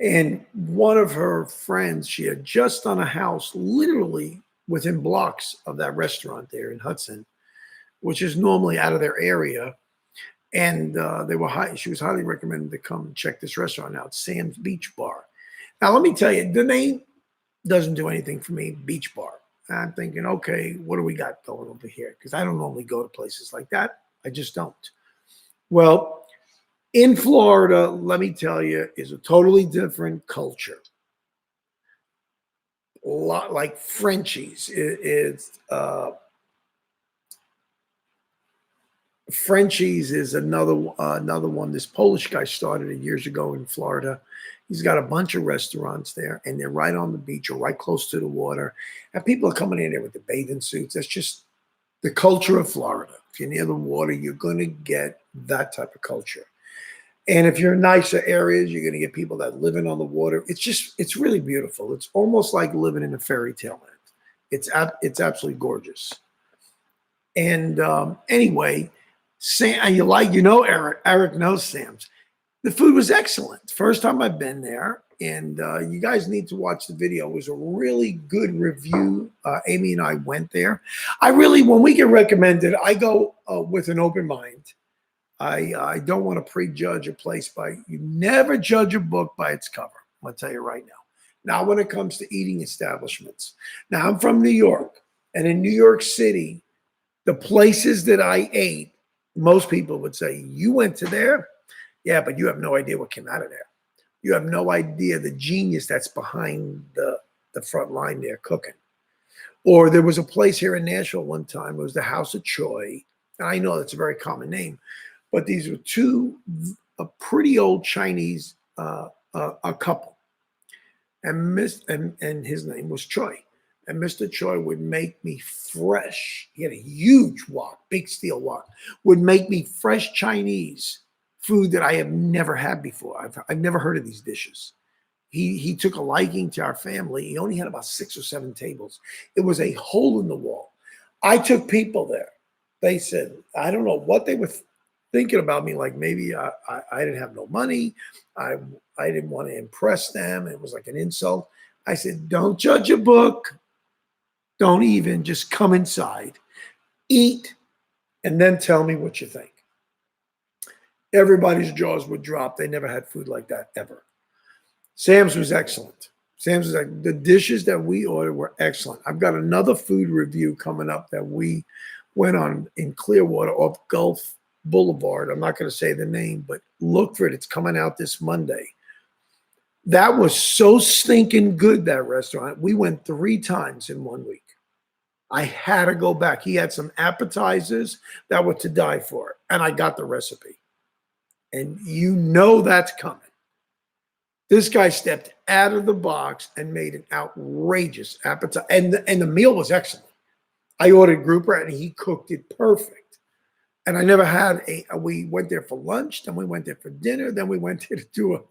And one of her friends, she had just done a house literally within blocks of that restaurant there in Hudson, which is normally out of their area. And she was highly recommended to come and check this restaurant out, Sam's Beach Bar. Now, let me tell you, the name doesn't do anything for me, Beach Bar. I'm thinking, okay, what do we got going over here? Because I don't normally go to places like that. I just don't. Well, in Florida, let me tell you, is a totally different culture. A lot like Frenchies. Frenchies is another one. This Polish guy started it years ago in Florida. He's got a bunch of restaurants there, and they're right on the beach or right close to the water. And people are coming in there with the bathing suits. That's just the culture of Florida. If you're near the water, you're going to get that type of culture. And if you're in nicer areas, you're going to get people that living on the water. It's really beautiful. It's almost like living in a fairy tale land. It's absolutely gorgeous. And anyway, Sam, Eric knows Sam's. The food was excellent. First time I've been there, and you guys need to watch the video. It was a really good review. Amy and I went there. When we get recommended, I go with an open mind. I don't want to prejudge a place you never judge a book by its cover. I'm going to tell you right now. Now, when it comes to eating establishments. Now, I'm from New York, and in New York City, the places that I ate, most people would say, you went to there? Yeah, but you have no idea what came out of there. You have no idea the genius that's behind the front line there cooking. Or there was a place here in Nashville one time. It was the House of Choi. And I know that's a very common name. But these were a pretty old Chinese a couple. And his name was Choi. And Mr. Choi would make me fresh. He had a huge wok, big steel wok, would make me fresh Chinese food that I have never had before. I've never heard of these dishes. He took a liking to our family. He only had about 6 or 7 tables. It was a hole in the wall. I took people there. They said, I don't know what they were thinking about me, like maybe I didn't have no money. I didn't want to impress them. It was like an insult. I said, don't judge a book. Don't even, just come inside, eat, and then tell me what you think. Everybody's jaws would drop. They never had food like that ever. Sam's was excellent. Sam's was like, the dishes that we ordered were excellent. I've got another food review coming up that we went on in Clearwater off Gulf Boulevard. I'm not going to say the name, but look for it. It's coming out this Monday. That was so stinking good, that restaurant. We went 3 times in 1 week. I had to go back. He had some appetizers that were to die for, and I got the recipe. And you know that's coming. This guy stepped out of the box and made an outrageous appetizer. And the meal was excellent. I ordered grouper, and he cooked it perfect. And I never had we went there for lunch, then we went there for dinner, then we went there to do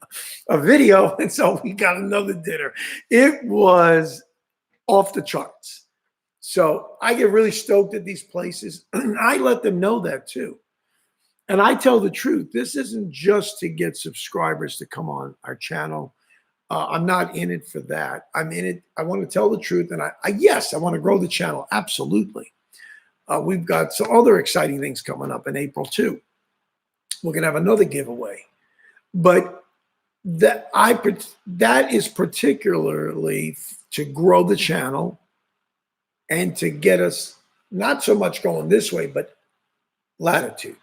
a video, and so we got another dinner. It was off the charts. So I get really stoked at these places. I let them know that too. And I tell the truth. This isn't just to get subscribers to come on our channel. I'm not in it for that. I'm in it. I want to tell the truth. And yes, I want to grow the channel. Absolutely. We've got some other exciting things coming up in April too. We're going to have another giveaway. But that is particularly to grow the channel and to get us not so much going this way, but latitude.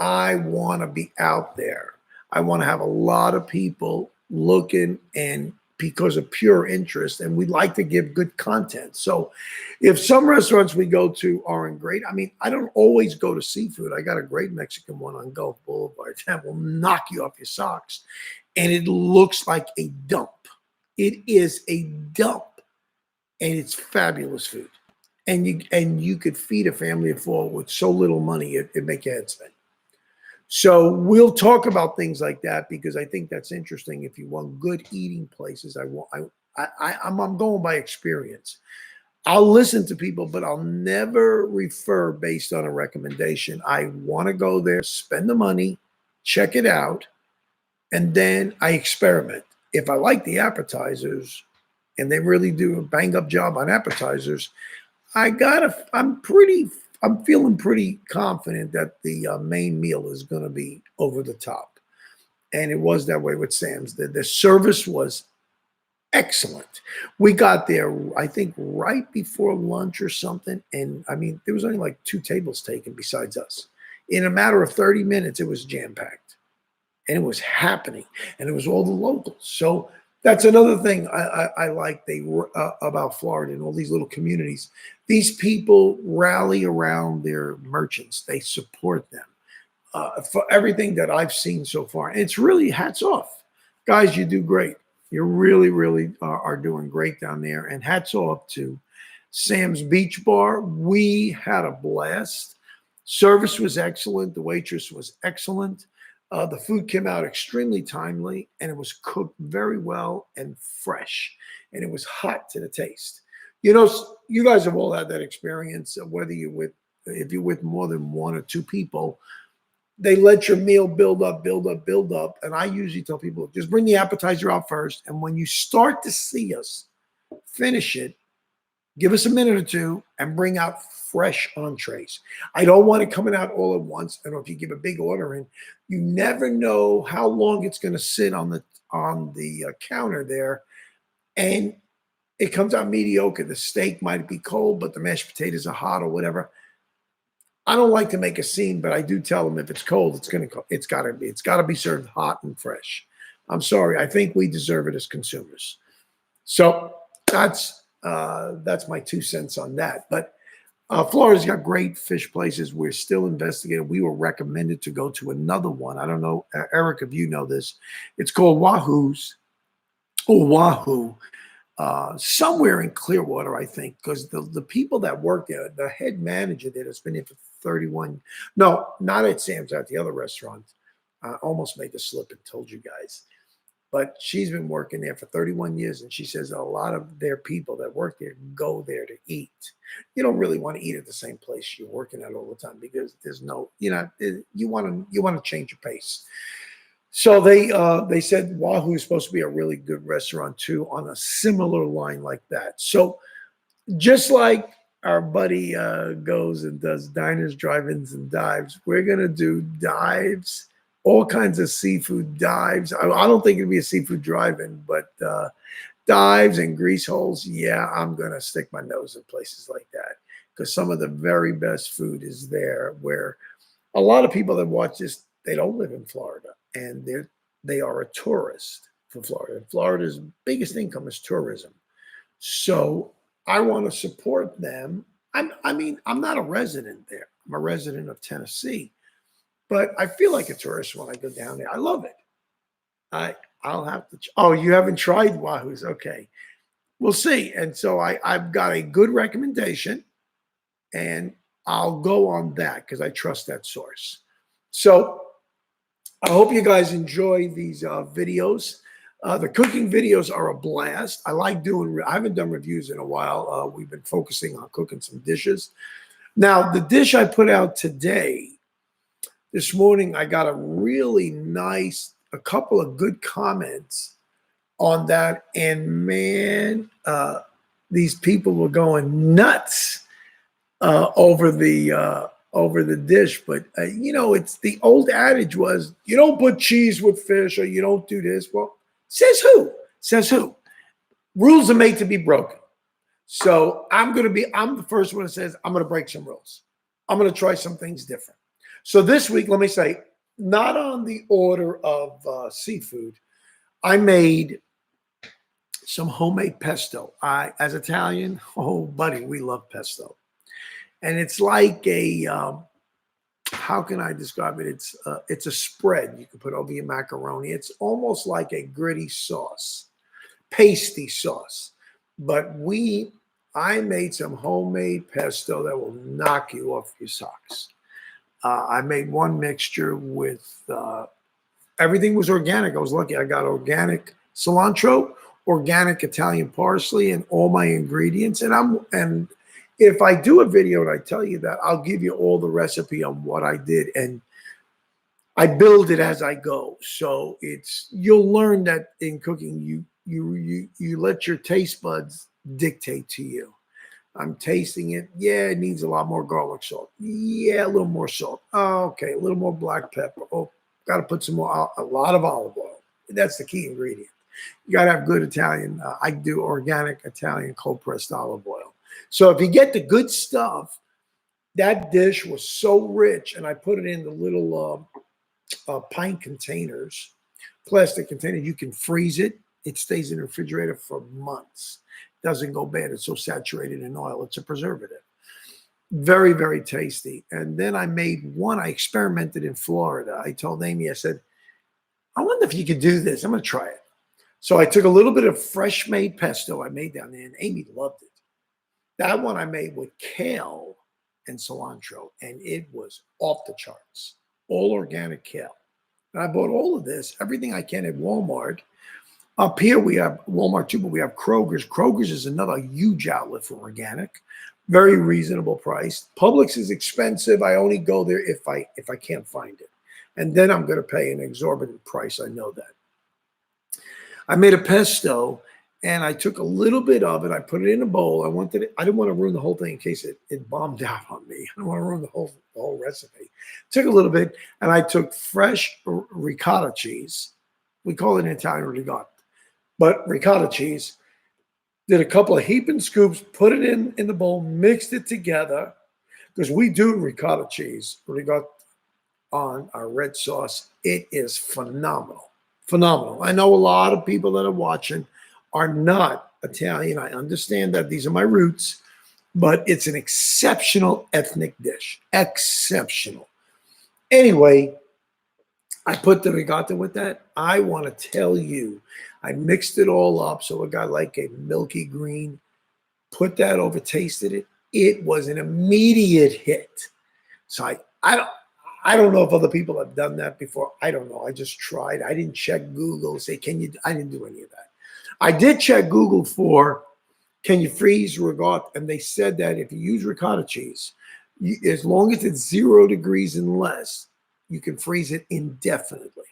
I want to be out there. I want to have a lot of people looking, and because of pure interest, and we like to give good content. So if some restaurants we go to aren't great, I mean, I don't always go to seafood. I got a great Mexican one on Gulf Boulevard that will knock you off your socks. And it looks like a dump. It is a dump. And it's fabulous food. And you could feed a family of 4 with so little money, it make your head spin. So we'll talk about things like that because I think that's interesting. If you want good eating places, I'm going by experience. I'll listen to people, but I'll never refer based on a recommendation. I want to go there, spend the money, check it out, and then I experiment. If I like the appetizers and they really do a bang up job on appetizers, I'm feeling pretty confident that the main meal is going to be over the top. And it was that way with Sam's. The service was excellent. We got there, I think, right before lunch or something. And I mean, there was only like 2 tables taken besides us. In a matter of 30 minutes, it was jam-packed. And it was happening. And it was all the locals. So that's another thing I like about Florida and all these little communities. These people rally around their merchants. They support them for everything that I've seen so far. And it's really hats off. Guys, you do great. You really, really are doing great down there. And hats off to Sam's Beach Bar. We had a blast. Service was excellent. The waitress was excellent. The food came out extremely timely, and it was cooked very well and fresh, and it was hot to the taste. You know, you guys have all had that experience. Whether if you're with more than 1 or 2 people, they let your meal build up, and I usually tell people, just bring the appetizer out first, and when you start to see us finish it, give us a minute or 2 and bring out fresh entrees. I don't want it coming out all at once. And if you give a big order in, you never know how long it's going to sit on the counter there, and it comes out mediocre. The steak might be cold, but the mashed potatoes are hot or whatever. I don't like to make a scene, but I do tell them if it's cold, it's got to be served hot and fresh. I'm sorry. I think we deserve it as consumers. So that's my 2 cents on that. But Florida's got great fish places. We're still investigating. We were recommended to go to another one. I don't know, Eric, if you know this. It's called Wahoo's or Wahoo, somewhere in Clearwater, I think, because the people that work there, the head manager there that's been here for 31, no, not at Sam's, at the other restaurant. I almost made the slip and told you guys. but she's been working there for 31 years, and she says a lot of their people that work there go there to eat. You don't really want to eat at the same place you're working at all the time because there's no, you want to change your pace. So they said Wahoo is supposed to be a really good restaurant too on a similar line like that. So just like our buddy goes and does diners, drive-ins, and dives, we're gonna do dives, all kinds of seafood dives. I don't think it'd be a seafood drive-in, but dives and grease holes. Yeah, I'm gonna stick my nose in places like that because some of the very best food is there. Where a lot of people that watch this, they don't live in Florida, and they are a tourist for Florida. Florida's biggest income is tourism. So I want to support them. I'm not a resident there. I'm a resident of Tennessee, but I feel like a tourist when I go down there. I love it. I'll have to. Oh, you haven't tried Wahoo's? Okay, we'll see. And so I've got a good recommendation, and I'll go on that because I trust that source. So I hope you guys enjoy these videos. The cooking videos are a blast. I like doing, I haven't done reviews in a while. We've been focusing on cooking some dishes. Now, the dish I put out today, this morning, I got a really nice, a couple of good comments on that. And man, these people were going nuts over the dish. But, it's the old adage was, you don't put cheese with fish or you don't do this. Well, says who? Says who? Rules are made to be broken. So I'm the first one that says I'm going to break some rules. I'm going to try some things different. So this week, let me say, not on the order of seafood, I made some homemade pesto. As Italian, oh, buddy, we love pesto. And it's like how can I describe it? It's a spread you can put over your macaroni. It's almost like a gritty sauce, pasty sauce. But I made some homemade pesto that will knock you off your socks. I made one mixture with everything was organic. I was lucky. I got organic cilantro, organic Italian parsley, and all my ingredients. And if I do a video and I tell you that, I'll give you all the recipe on what I did, and I build it as I go. So you'll learn that in cooking, you let your taste buds dictate to you. I'm tasting it. Yeah, it needs a lot more garlic salt. Yeah, a little more salt. Oh, okay, a little more black pepper. Oh, got to put a lot of olive oil. That's the key ingredient. You got to have good Italian. I do organic Italian cold pressed olive oil. So if you get the good stuff, that dish was so rich, and I put it in the little pint containers, plastic container. You can freeze it. It stays in the refrigerator for months. Doesn't go bad. It's so saturated in oil. It's a preservative. Very, very tasty. And then I made one. I experimented in Florida. I told Amy, I said, I wonder if you could do this. I'm going to try it. So I took a little bit of fresh made pesto I made down there, and Amy loved it. That one I made with kale and cilantro, and it was off the charts. All organic kale. And I bought all of this, everything I can at Walmart. Up here we have Walmart too, but we have Kroger's. Kroger's is another huge outlet for organic, very reasonable price. Publix is expensive. I only go there if I can't find it, and then I'm going to pay an exorbitant price. I know that. I made a pesto, and I took a little bit of it. I put it in a bowl. I didn't want to ruin the whole thing in case it bombed out on me. I don't want to ruin the whole recipe. Took a little bit, and I took fresh ricotta cheese. We call it in Italian ricotta. But ricotta cheese, did a couple of heaping scoops, put it in the bowl, mixed it together, because we do ricotta cheese, ricotta on our red sauce. It is phenomenal, phenomenal. I know a lot of people that are watching are not Italian. I understand that. These are my roots, but it's an exceptional ethnic dish, exceptional. Anyway, I put the ricotta with that. I want to tell you, I mixed it all up so it got like a milky green. Put that over, tasted it. It was an immediate hit. So I I don't know if other people have done that before. I don't know. I just tried. I didn't check Google, say, can you? I didn't do any of that. I did check Google for, can you freeze ricotta? And they said that if you use ricotta cheese, as long as it's 0 degrees and less, you can freeze it indefinitely.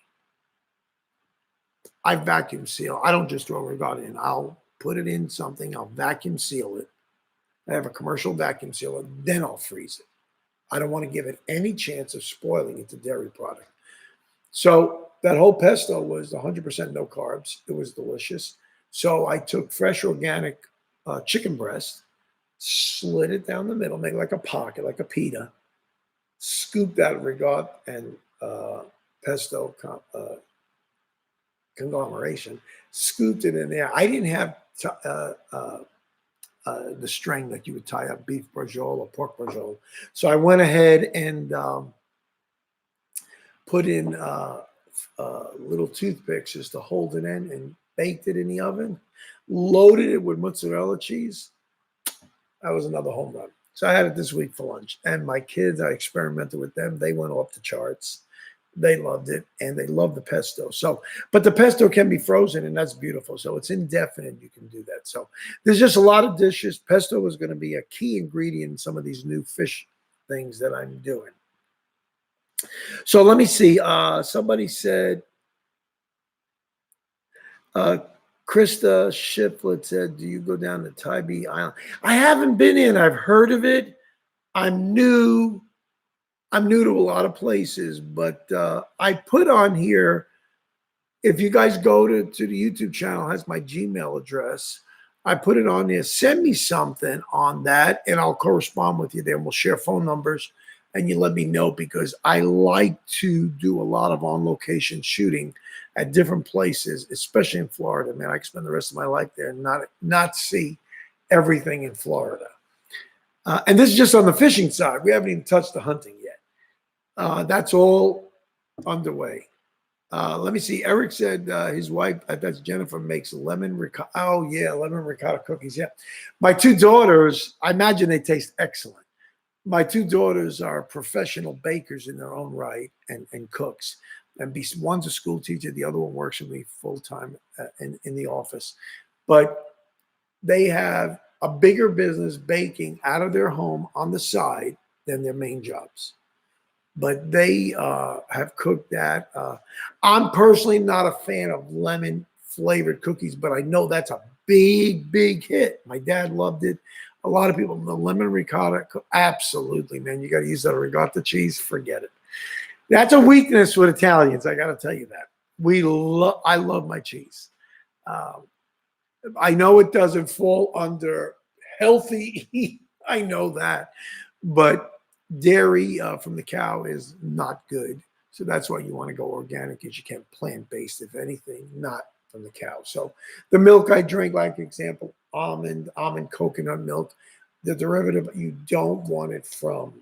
I vacuum seal. I don't just throw ricotta in. I'll put it in something. I'll vacuum seal it. I have a commercial vacuum sealer. Then I'll freeze it. I don't want to give it any chance of spoiling it's a dairy product. So that whole pesto was 100% no carbs. It was delicious. So I took fresh organic chicken breast, slid it down the middle, made like a pocket, like a pita, scooped that ricotta and pesto conglomeration, scooped it in there. I didn't have the string that you would tie up beef braciole or pork braciole. So I went ahead and put in little toothpicks just to hold it in and baked it in the oven, loaded it with mozzarella cheese. That was another home run. So I had it this week for lunch. And my kids, I experimented with them. They went off the charts. They loved it, and they love the pesto. So, but the pesto can be frozen, and that's beautiful. So it's indefinite. You can do that. So there's just a lot of dishes. Pesto is going to be a key ingredient in some of these new fish things that I'm doing. So let me see. Somebody said, Krista Shiflett said, do you go down to Tybee Island? I haven't been in. I've heard of it. I'm new to a lot of places, but I put on here, if you guys go to the YouTube channel, it has my Gmail address. I put it on there. Send me something on that, and I'll correspond with you there. And we'll share phone numbers, and you let me know, because I like to do a lot of on-location shooting at different places, especially in Florida. Man, I can spend the rest of my life there and not see everything in Florida. And this is just on the fishing side. We haven't even touched the hunting yet. That's all underway. Let me see. Eric said his wife, that's Jennifer, makes lemon ricotta. Oh, yeah, lemon ricotta cookies. Yeah. My 2 daughters, I imagine they taste excellent. My 2 daughters are professional bakers in their own right and cooks. And one's a school teacher. The other one works with me full-time in the office. But they have a bigger business baking out of their home on the side than their main jobs. But they have cooked that. I'm personally not a fan of lemon-flavored cookies, but I know that's a big, big hit. My dad loved it. A lot of people, the lemon ricotta, absolutely, man. You got to use that ricotta cheese. Forget it. That's a weakness with Italians. I got to tell you that. I love my cheese. I know it doesn't fall under healthy. I know that, but dairy from the cow is not good. So that's why you want to go organic, because you can't plant-based, if anything, not from the cow. So the milk I drink, like example, almond coconut milk, the derivative, you don't want it from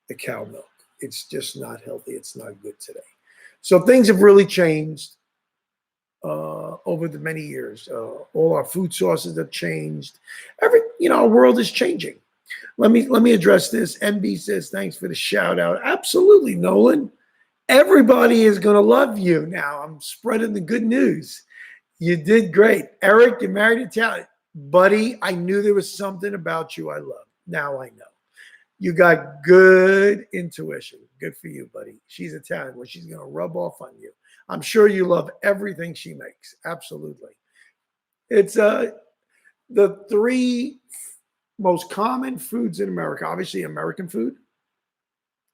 the cow milk. It's just not healthy. It's not good today. So things have really changed over the many years. All our food sources have changed. Our world is changing. Let me address this. MB says, thanks for the shout out. Absolutely, Nolan. Everybody is going to love you now. I'm spreading the good news. You did great. Eric, you're married Italian. Buddy, I knew there was something about you I love. Now I know. You got good intuition. Good for you, buddy. She's Italian. Well, she's going to rub off on you. I'm sure you love everything she makes. Absolutely. It's the 3 most common foods in America, obviously American food,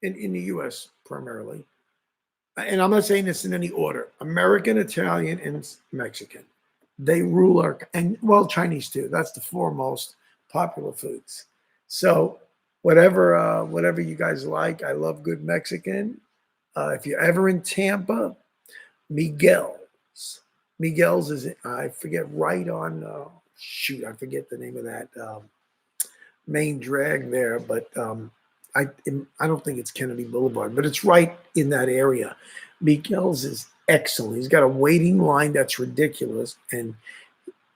in the U.S. primarily. And I'm not saying this in any order. American, Italian, and Mexican. They rule Chinese too. That's the 4 most popular foods. So whatever you guys like. I love good Mexican. If you're ever in Tampa, Miguel's. Miguel's is, I forget, right on, I forget the name of that main drag there, but I don't think it's Kennedy Boulevard, but it's right in that area. Miguel's is excellent. He's got a waiting line that's ridiculous. And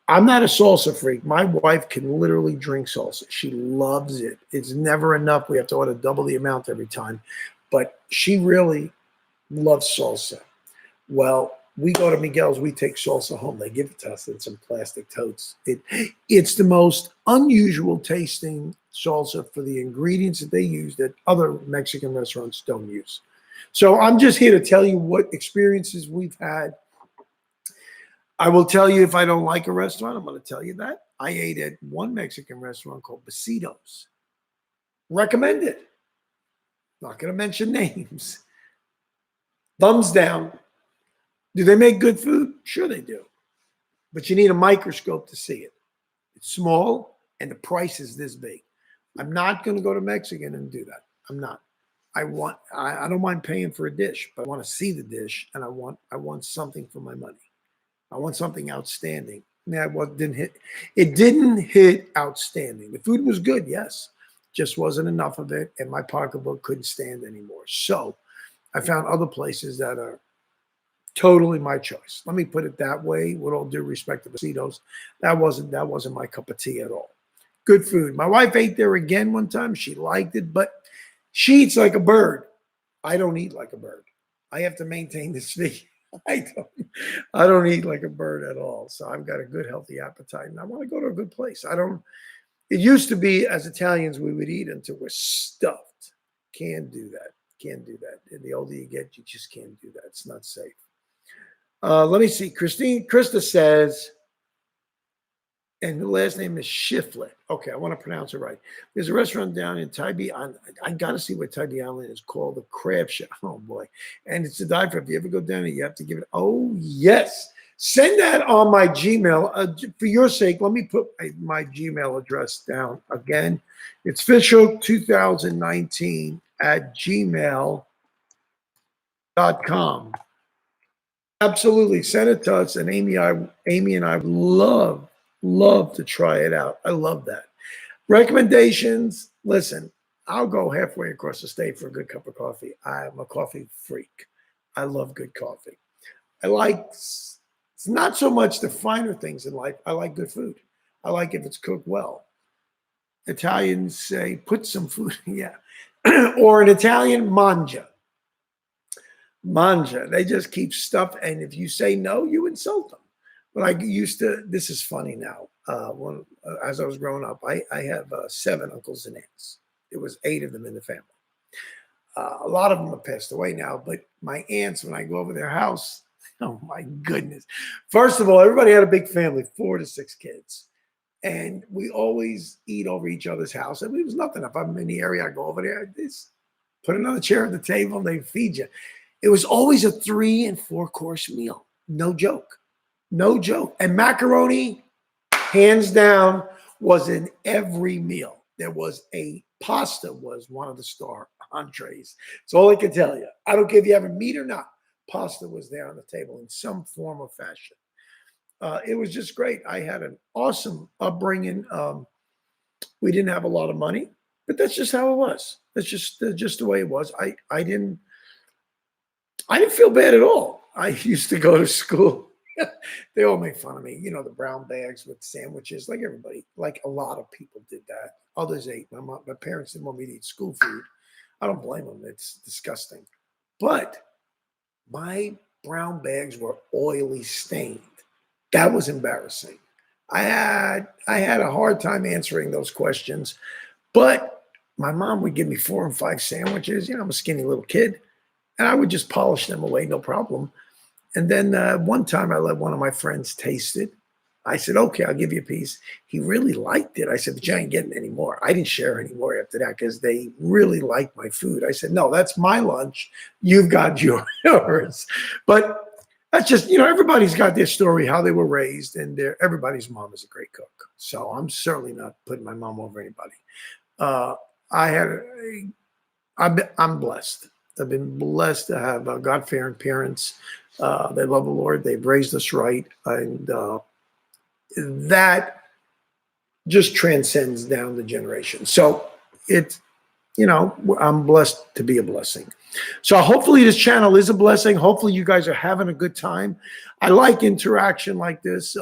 I'm not a salsa freak. My wife can literally drink salsa. She loves it. It's never enough. We have to order double the amount every time. but she really loves salsa. Well, we go to Miguel's, we take salsa home. They give it to us in some plastic totes. It's the most unusual tasting salsa for the ingredients that they use that other Mexican restaurants don't use. So I'm just here to tell you what experiences we've had. I will tell you if I don't like a restaurant, I'm going to tell you that. I ate at one Mexican restaurant called Besitos. Recommend it. Not going to mention names. Thumbs down. Do they make good food? Sure they do. But you need a microscope to see it. It's small and the price is this big. I'm not going to go to Mexican and do that. I'm not. I don't mind paying for a dish, but I want to see the dish and I want something for my money. I want something outstanding. Yeah, it didn't hit outstanding. The food was good, yes. Just wasn't enough of it, and my pocketbook couldn't stand anymore. So I found other places that are totally my choice. Let me put it that way, with all due respect to Besitos. That wasn't my cup of tea at all. Good food. My wife ate there again one time. She liked it, but she eats like a bird. I don't eat like a bird. I have to maintain this figure. I don't eat like a bird at all. So I've got a good, healthy appetite, and I want to go to a good place. It used to be, as Italians, we would eat until we're stuffed. Can't do that. Can't do that. And the older you get, you just can't do that. It's not safe. Let me see. Krista says, and the last name is Shiflet. Okay, I want to pronounce it right. There's a restaurant down in Tybee. I got to see what Tybee Island is called, the Crab Shack. Oh, boy. And it's to die for. If you ever go down there, you have to give it. Oh, yes. Send that on my Gmail. For your sake, let me put my Gmail address down again. It's Fischel2019 at gmail.com. Absolutely. Send it to us. And Amy and I love to try it out. I love that. Recommendations. Listen, I'll go halfway across the state for a good cup of coffee. I'm a coffee freak. I love good coffee. It's not so much the finer things in life. I like good food. I like if it's cooked well. Italians say, put some food, yeah. Or an Italian, mangia. Manja. They just keep stuff, and if you say no, you insult them. But I used to, this is funny now. As I was growing up, I have 7 uncles and aunts. There was 8 of them in the family. A lot of them have passed away now, but my aunts, when I go over their house, oh my goodness. First of all, everybody had a big family, 4 to 6 kids. And we always eat over each other's house. And it was nothing. If I'm in the area, I go over there, I just put another chair at the table, and they feed you. It was always a 3 and 4 course meal. No joke. No joke. And macaroni, hands down, was in every meal. There was pasta was one of the star entrees. That's all I can tell you. I don't care if you have a meat or not. Pasta was there on the table in some form or fashion. It was just great. I had an awesome upbringing. We didn't have a lot of money, but that's just how it was. That's just the way it was. I didn't feel bad at all. I used to go to school. They all make fun of me. You know, the brown bags with sandwiches, like everybody, like a lot of people did that. Others ate. My parents didn't want me to eat school food. I don't blame them. It's disgusting. But my brown bags were oily stained. That was embarrassing. I had a hard time answering those questions, but my mom would give me 4 and 5 sandwiches. You know, I'm a skinny little kid, and I would just polish them away, no problem. And then one time I let one of my friends taste it. I said, okay, I'll give you a piece. He really liked it. I said, but you ain't getting any more. I didn't share any more after that because they really liked my food. I said, no, that's my lunch. You've got yours. But that's just, you know, everybody's got their story, how they were raised, and everybody's mom is a great cook. So I'm certainly not putting my mom over anybody. I'm blessed. I've been blessed to have God-fearing parents. They love the Lord. They've raised us right. And that just transcends down the generation. So it's, you know, I'm blessed to be a blessing. So hopefully this channel is a blessing. Hopefully you guys are having a good time. I like interaction like this.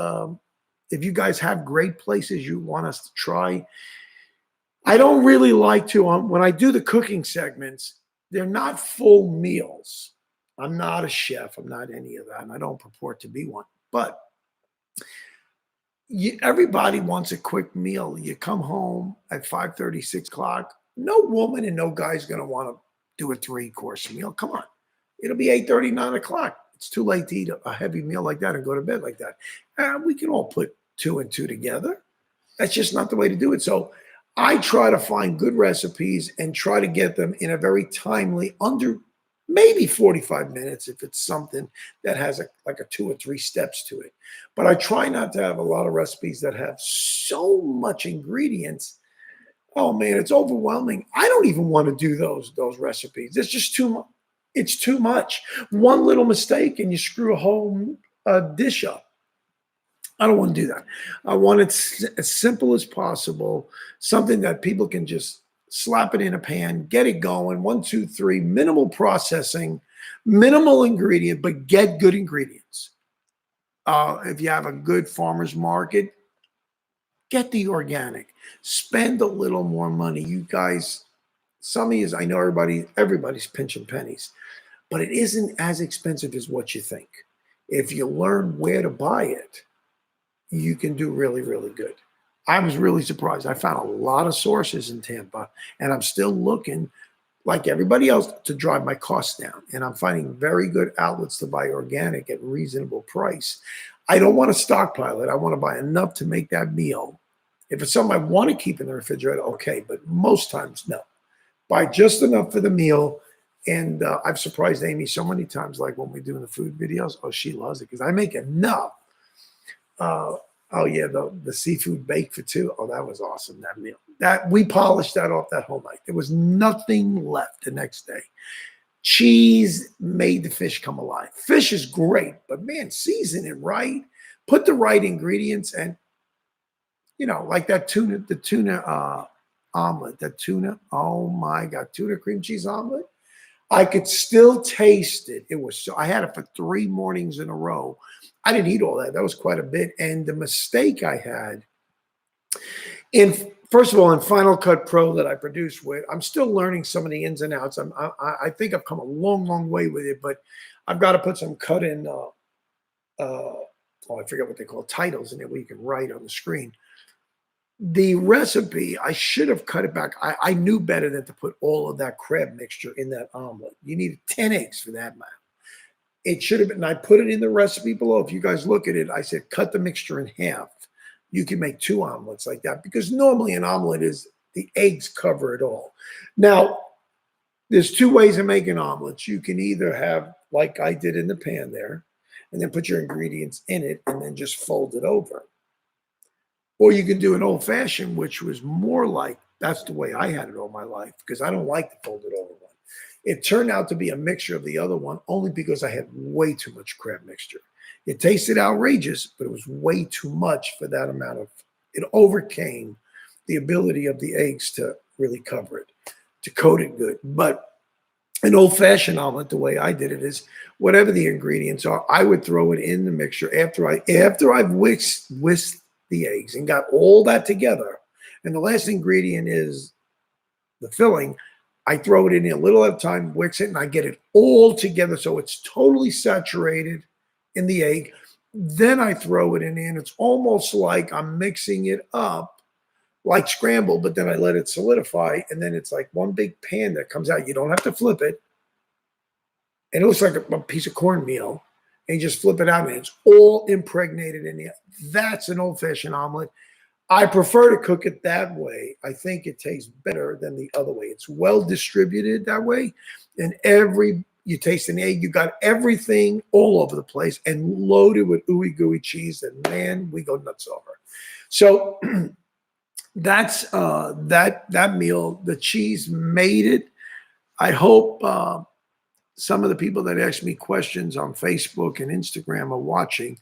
If you guys have great places you want us to try, I don't really like to, when I do the cooking segments, They're not full meals. I'm not a chef. I'm not any of that. And I don't purport to be one. But everybody wants a quick meal. You come home at 5:30, 6 o'clock. No woman and no guy's going to want to do a 3-course meal. Come on. It'll be 8:30, 9 o'clock. It's too late to eat a heavy meal like that and go to bed like that. We can all put 2 and 2 together. That's just not the way to do it. So I try to find good recipes and try to get them in a very timely, under maybe 45 minutes if it's something that has like a 2 or 3 steps to it. But I try not to have a lot of recipes that have so much ingredients. Oh man, it's overwhelming. I don't even want to do those recipes. It's just too much. It's too much. One little mistake and you screw a whole dish up. I don't want to do that. I want it as simple as possible, something that people can just slap it in a pan, get it going, 1, 2, 3, minimal processing, minimal ingredient, but get good ingredients. If you have a good farmer's market, get the organic. Spend a little more money. You guys, some of you, I know everybody's pinching pennies, but it isn't as expensive as what you think. If you learn where to buy it, you can do really, really good. I was really surprised. I found a lot of sources in Tampa, and I'm still looking, like everybody else, to drive my costs down. And I'm finding very good outlets to buy organic at reasonable price. I don't want to stockpile it. I want to buy enough to make that meal. If it's something I want to keep in the refrigerator, okay, but most times, no. Buy just enough for the meal. And I've surprised Amy so many times, like when we're doing the food videos. Oh, she loves it because I make enough. Oh yeah, the seafood bake for 2. Oh, that was awesome, that meal. That we polished that off that whole night. There was nothing left the next day. Cheese made the fish come alive. Fish is great, but man, season it right. Put the right ingredients, and like that tuna, the tuna omelet, that tuna. Oh my God, tuna cream cheese omelet. I could still taste it. It was so. I had it for 3 mornings in a row. I didn't eat all that. That was quite a bit. And the mistake I had first of all, in Final Cut Pro that I produce with, I'm still learning some of the ins and outs. I think I've come a long, long way with it, but I've got to put some cut in. I forget what they call titles in it, where you can write on the screen. The recipe, I should have cut it back. I knew better than to put all of that crab mixture in that omelet. You needed 10 eggs for that amount. It should have been, and I put it in the recipe below. If you guys look at it, I said, cut the mixture in half. You can make 2 omelets like that, because normally an omelet is the eggs cover it all. Now, there's 2 ways of making omelets. You can either have, like I did in the pan there, and then put your ingredients in it and then just fold it over. Or you can do an old fashioned, which was more like, that's the way I had it all my life, because I don't like the folded over one. It turned out to be a mixture of the other one, only because I had way too much crab mixture. It tasted outrageous, but it was way too much for that amount of, it overcame the ability of the eggs to really cover it, to coat it good. But an old-fashioned omelet, the way I did it, is whatever the ingredients are, I would throw it in the mixture after I've whisked the eggs and got all that together. And the last ingredient is the filling. I throw it in a little at a time, whisk it, and I get it all together so it's totally saturated in the egg. Then I throw it in, and it's almost like I'm mixing it up like scrambled, but then I let it solidify, and then it's like one big pan that comes out. You don't have to flip it. And it looks like a piece of cornmeal, and you just flip it out, and it's all impregnated in there. That's an old-fashioned omelet. I prefer to cook it that way. I think it tastes better than the other way. It's well distributed that way. And you taste an egg, you got everything all over the place and loaded with ooey gooey cheese. And man, we go nuts over. So that's that meal. The cheese made it. I hope some of the people that ask me questions on Facebook and Instagram are watching.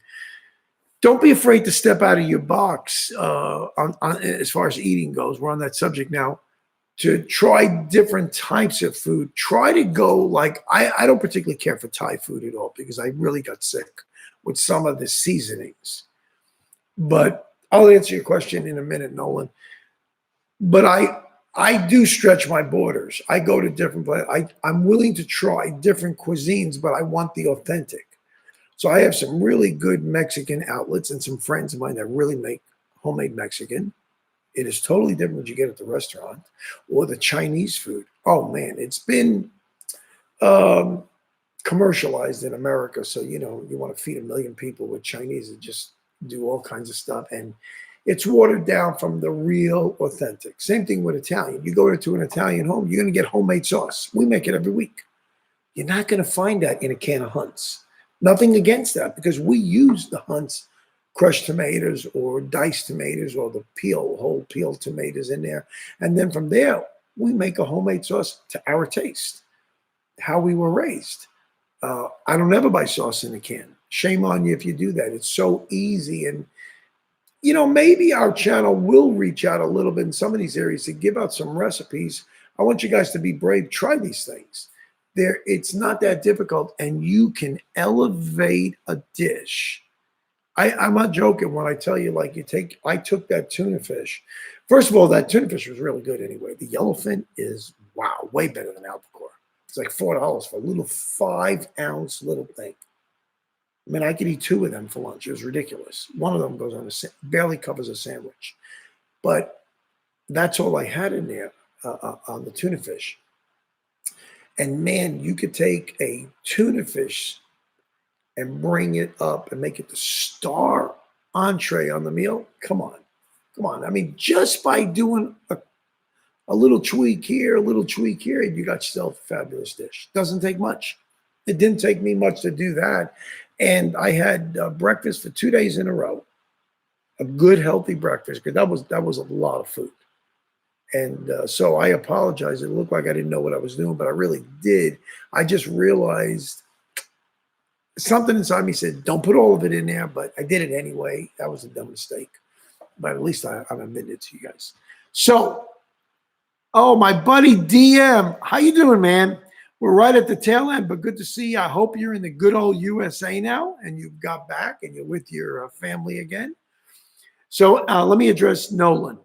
Don't be afraid to step out of your box as far as eating goes. We're on that subject now. To try different types of food. Try to go like, I don't particularly care for Thai food at all, because I really got sick with some of the seasonings. But I'll answer your question in a minute, Nolan. But I do stretch my borders. I go to different places. I'm willing to try different cuisines, but I want the authentic. So I have some really good Mexican outlets and some friends of mine that really make homemade Mexican. It is totally different what you get at the restaurant or the Chinese food. Oh man, it's been um, commercialized in America. So, you want to feed 1 million people with Chinese and just do all kinds of stuff. And it's watered down from the real authentic. Same thing with Italian. You go into an Italian home, you're going to get homemade sauce. We make it every week. You're not going to find that in a can of Hunt's. Nothing against that because we use the Hunt's crushed tomatoes or diced tomatoes or the whole peeled tomatoes in there. And then from there, we make a homemade sauce to our taste, how we were raised. I don't ever buy sauce in a can. Shame on you if you do that. It's so easy. And, maybe our channel will reach out a little bit in some of these areas to give out some recipes. I want you guys to be brave. Try these things. It's not that difficult, and you can elevate a dish. I'm not joking when I tell you, I took that tuna fish. First of all, that tuna fish was really good anyway. The yellowfin is, wow, way better than albacore. It's like $4 for a little 5-ounce little thing. I mean, I could eat 2 of them for lunch. It was ridiculous. One of them goes on barely covers a sandwich. But that's all I had in there on the tuna fish. And man, you could take a tuna fish and bring it up and make it the star entree on the meal. Come on. I mean, just by doing a little tweak here, you got yourself a fabulous dish. Doesn't take much. It didn't take me much to do that. And I had breakfast for 2 days in a row, a good, healthy breakfast, because that was a lot of food. And so I apologize. It looked like I didn't know what I was doing, but I really did. I just realized something inside me said, don't put all of it in there, but I did it anyway. That was a dumb mistake. But at least I'm admitting it to you guys. So, oh, my buddy DM, how you doing, man? We're right at the tail end, but good to see you. I hope you're in the good old USA now and you've got back and you're with your family again. So let me address Nolan.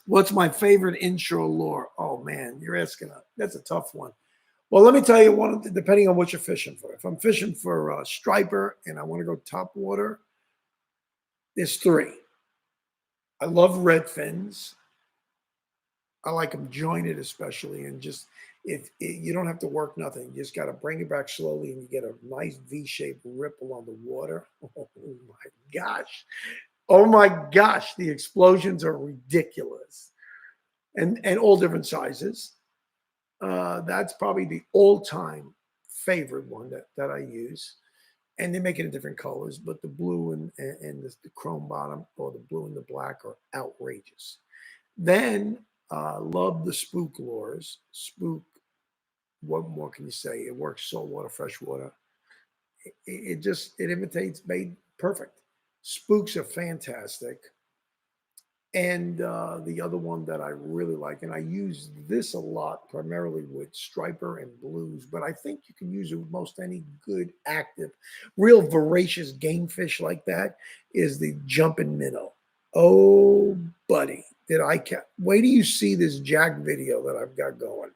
What's my favorite inshore lure? Oh, man, you're asking. That's a tough one. Well, let me tell you one, depending on what you're fishing for. If I'm fishing for striper and I want to go top water, there's 3. I love red fins. I like them jointed especially, and just if you don't have to work nothing, you just got to bring it back slowly and you get a nice V-shaped ripple on the water. Oh my gosh. Oh my gosh, the explosions are ridiculous. And all different sizes. That's probably the all-time favorite one that I use. And they make it in different colors, but the blue and the chrome bottom or the blue and the black are outrageous. Then love the spook lures. Spook, what more can you say? It works saltwater, freshwater. It imitates bait perfect. Spooks are fantastic. And the other one that I really like, and I use this a lot primarily with striper and blues, but I think you can use it with most any good, active, real voracious game fish like that, is the jumping minnow. Oh, buddy, wait till you see this jack video that I've got going.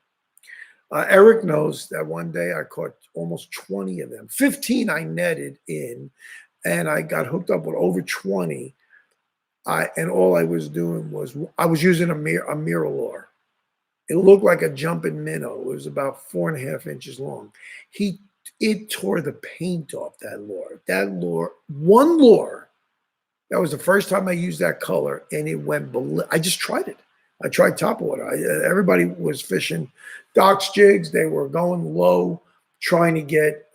Eric knows that one day I caught almost 20 of them. 15 I netted in, and I got hooked up with over 20. And all I was doing was I was using a mirror lure. It looked like a jumping minnow. It was about 4.5 inches long. It tore the paint off that lure. One lure. That was the first time I used that color, and it went. I just tried it. I tried topwater. Everybody was fishing docks jigs. They were going low, trying to get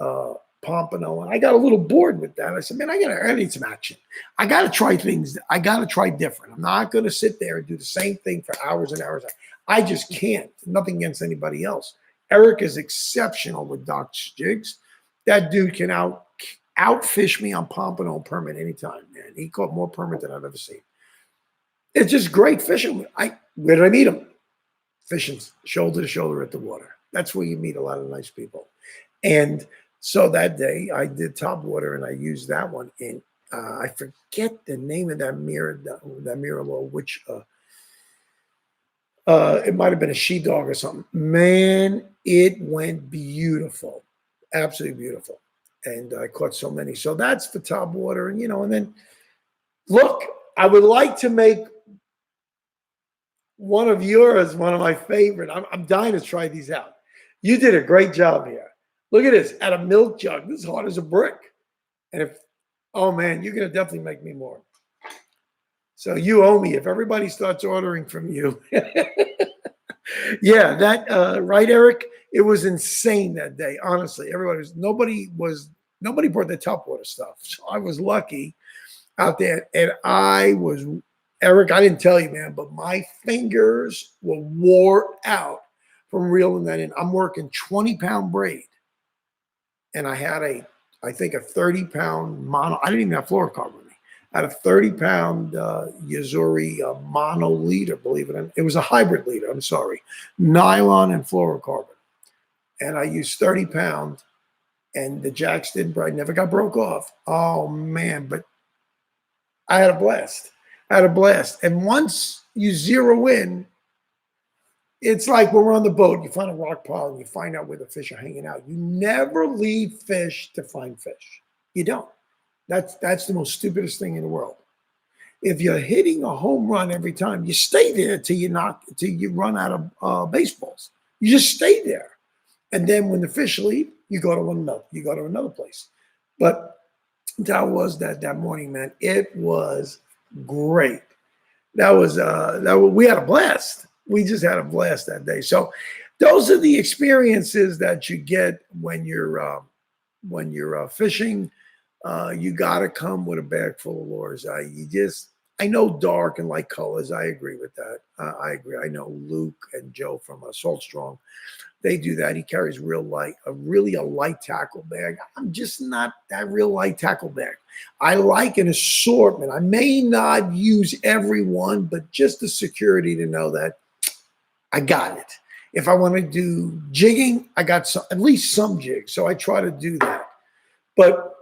pompano, and I got a little bored with that. I said, man, I need some action. I got to try things. I got to try different. I'm not going to sit there and do the same thing for hours and hours. I just can't. Nothing against anybody else. Eric is exceptional with docks jigs. That dude can outfish me on pompano permit anytime, man. He caught more permit than I've ever seen. It's just great fishing. Where did I meet him? Fishing shoulder to shoulder at the water. That's where you meet a lot of nice people. And so that day I did top water and I used that one. And I forget the name of that mirror lure, which It might have been a she dog or something. Man, it went beautiful, absolutely beautiful. And I caught so many. So that's for top water, and and then look, I would like to make one of yours one of my favorite. I'm dying to try these out. You did a great job here. Look at this, at a milk jug. This is hard as a brick. And if, oh man, you're gonna definitely make me more. So you owe me if everybody starts ordering from you. Yeah, that right, Eric. It was insane that day. Honestly, nobody brought the top water stuff. So I was lucky out there, and I was Eric. I didn't tell you, man, but my fingers were wore out from reeling that in. I'm working 20-pound braid, and I think a 30-pound mono. I didn't even have fluorocarbon with me. I had a 30-pound Yazuri mono leader, believe it or not. It was a hybrid leader, I'm sorry. Nylon and fluorocarbon. And I used 30-pound, and the jacks didn't break. Never got broke off. Oh, man. But I had a blast. I had a blast. And once you zero in, it's like when we're on the boat, you find a rock pile and you find out where the fish are hanging out. You never leave fish to find fish. You don't. That's the most stupidest thing in the world. If you're hitting a home run every time, you stay there till you run out of baseballs. You just stay there, and then when the fish leave, you go to another place. But that was that morning, man. It was great. We had a blast. We just had a blast that day. So those are the experiences that you get when you're fishing. You got to come with a bag full of lures. I know dark and light colors. I agree with that. I agree. I know Luke and Joe from Salt Strong. They do that. He carries really a light tackle bag. I'm just not that real light tackle bag. I like an assortment. I may not use every one, but just the security to know that I got it. If I want to do jigging, I got at least some jigs. So I try to do that. But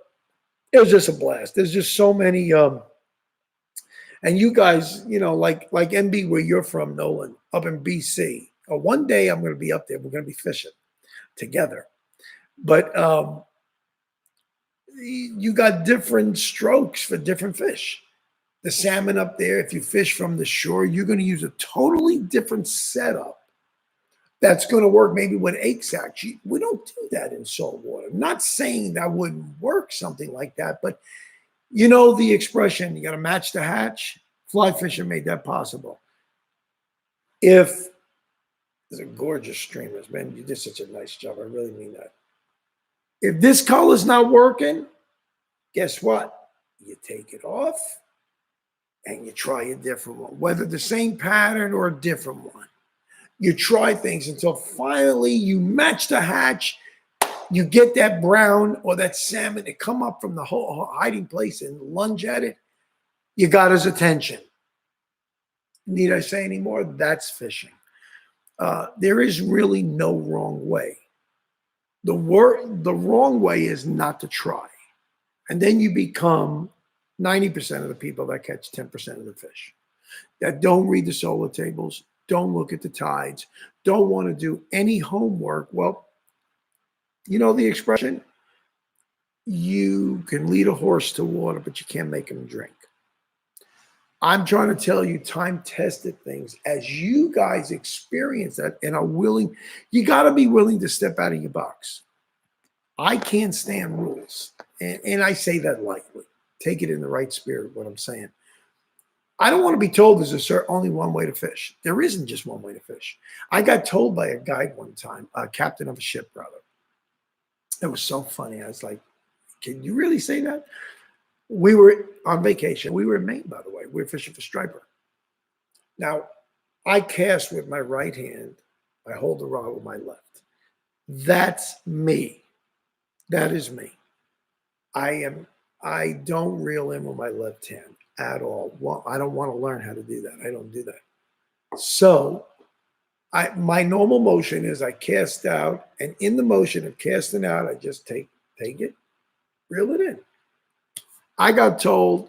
it was just a blast. There's just so many. And you guys, like MB, where you're from, Nolan, up in BC. One day I'm going to be up there. We're going to be fishing together. But you got different strokes for different fish. The salmon up there, if you fish from the shore, you're going to use a totally different setup that's going to work maybe with egg sacs. We don't do that in salt water. I'm not saying that wouldn't work, something like that, but you know the expression, you got to match the hatch. Fly fishing made that possible. If there's a gorgeous streamers, man, you did such a nice job. I really mean that. If this color's not working, guess what? You take it off and you try a different one, whether the same pattern or a different one. You try things until finally you match the hatch. You get that brown or that salmon to come up from the whole hiding place and lunge at it. You got his attention. Need I say any more? That's fishing. There is really no wrong way. The wrong way is not to try. And then you become 90% of the people that catch 10% of the fish, that don't read the solar tables, don't look at the tides, don't want to do any homework. Well, you know the expression, you can lead a horse to water, but you can't make him drink. I'm trying to tell you time-tested things. As you guys experience that and are willing, you got to be willing to step out of your box. I can't stand rules. And I say that lightly. Take it in the right spirit, what I'm saying. I don't want to be told there's only one way to fish. There isn't just one way to fish. I got told by a guide one time, a captain of a ship, brother. It was so funny. I was like, can you really say that? We were on vacation. We were in Maine, by the way. We were fishing for striper. Now, I cast with my right hand. I hold the rod with my left. That's me. That is me. I don't reel in with my left hand at all. Well, I don't want to learn how to do that. I don't do that. So my normal motion is I cast out, and in the motion of casting out, I just take it, reel it in. I got told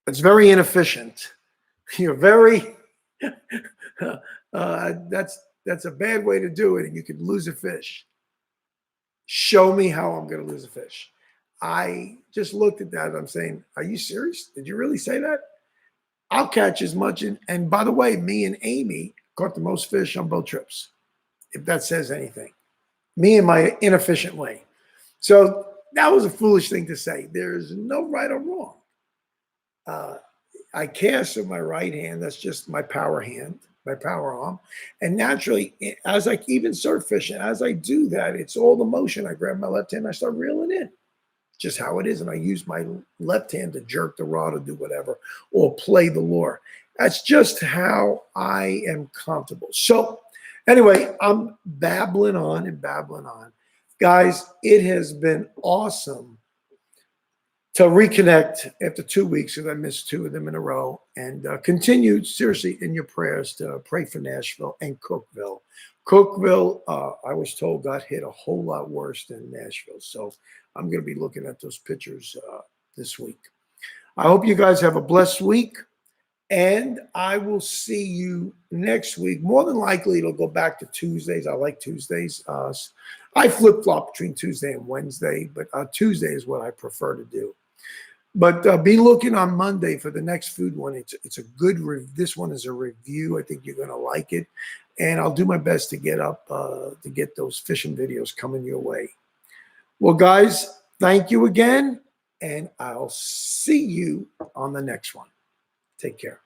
it's very inefficient. You're very That's a bad way to do it, and you could lose a fish. Show me how I'm going to lose a fish. I just looked at that. I'm saying, are you serious? Did you really say that? I'll catch as much. And by the way, me and Amy caught the most fish on both trips, if that says anything. Me and my inefficient way. So that was a foolish thing to say. There's no right or wrong. I cast with my right hand. That's just my power hand, my power arm. And naturally, as I even surf fishing, as I do that, it's all the motion. I grab my left hand, I start reeling in. Just how it is. And I use my left hand to jerk the rod or do whatever, or play the lure. That's just how I am comfortable. So anyway, I'm babbling on and babbling on. Guys, it has been awesome to reconnect after 2 weeks, because I missed 2 of them in a row, and continue seriously in your prayers to pray for Nashville and Cookeville. Cookeville, I was told, got hit a whole lot worse than Nashville. So I'm going to be looking at those pictures this week. I hope you guys have a blessed week, and I will see you next week. More than likely, it'll go back to Tuesdays. I like Tuesdays. I flip-flop between Tuesday and Wednesday, but Tuesday is what I prefer to do. But be looking on Monday for the next food one. It's a good this one is a review. I think you're going to like it. And I'll do my best to get up to get those fishing videos coming your way. Well, guys, thank you again. And I'll see you on the next one. Take care.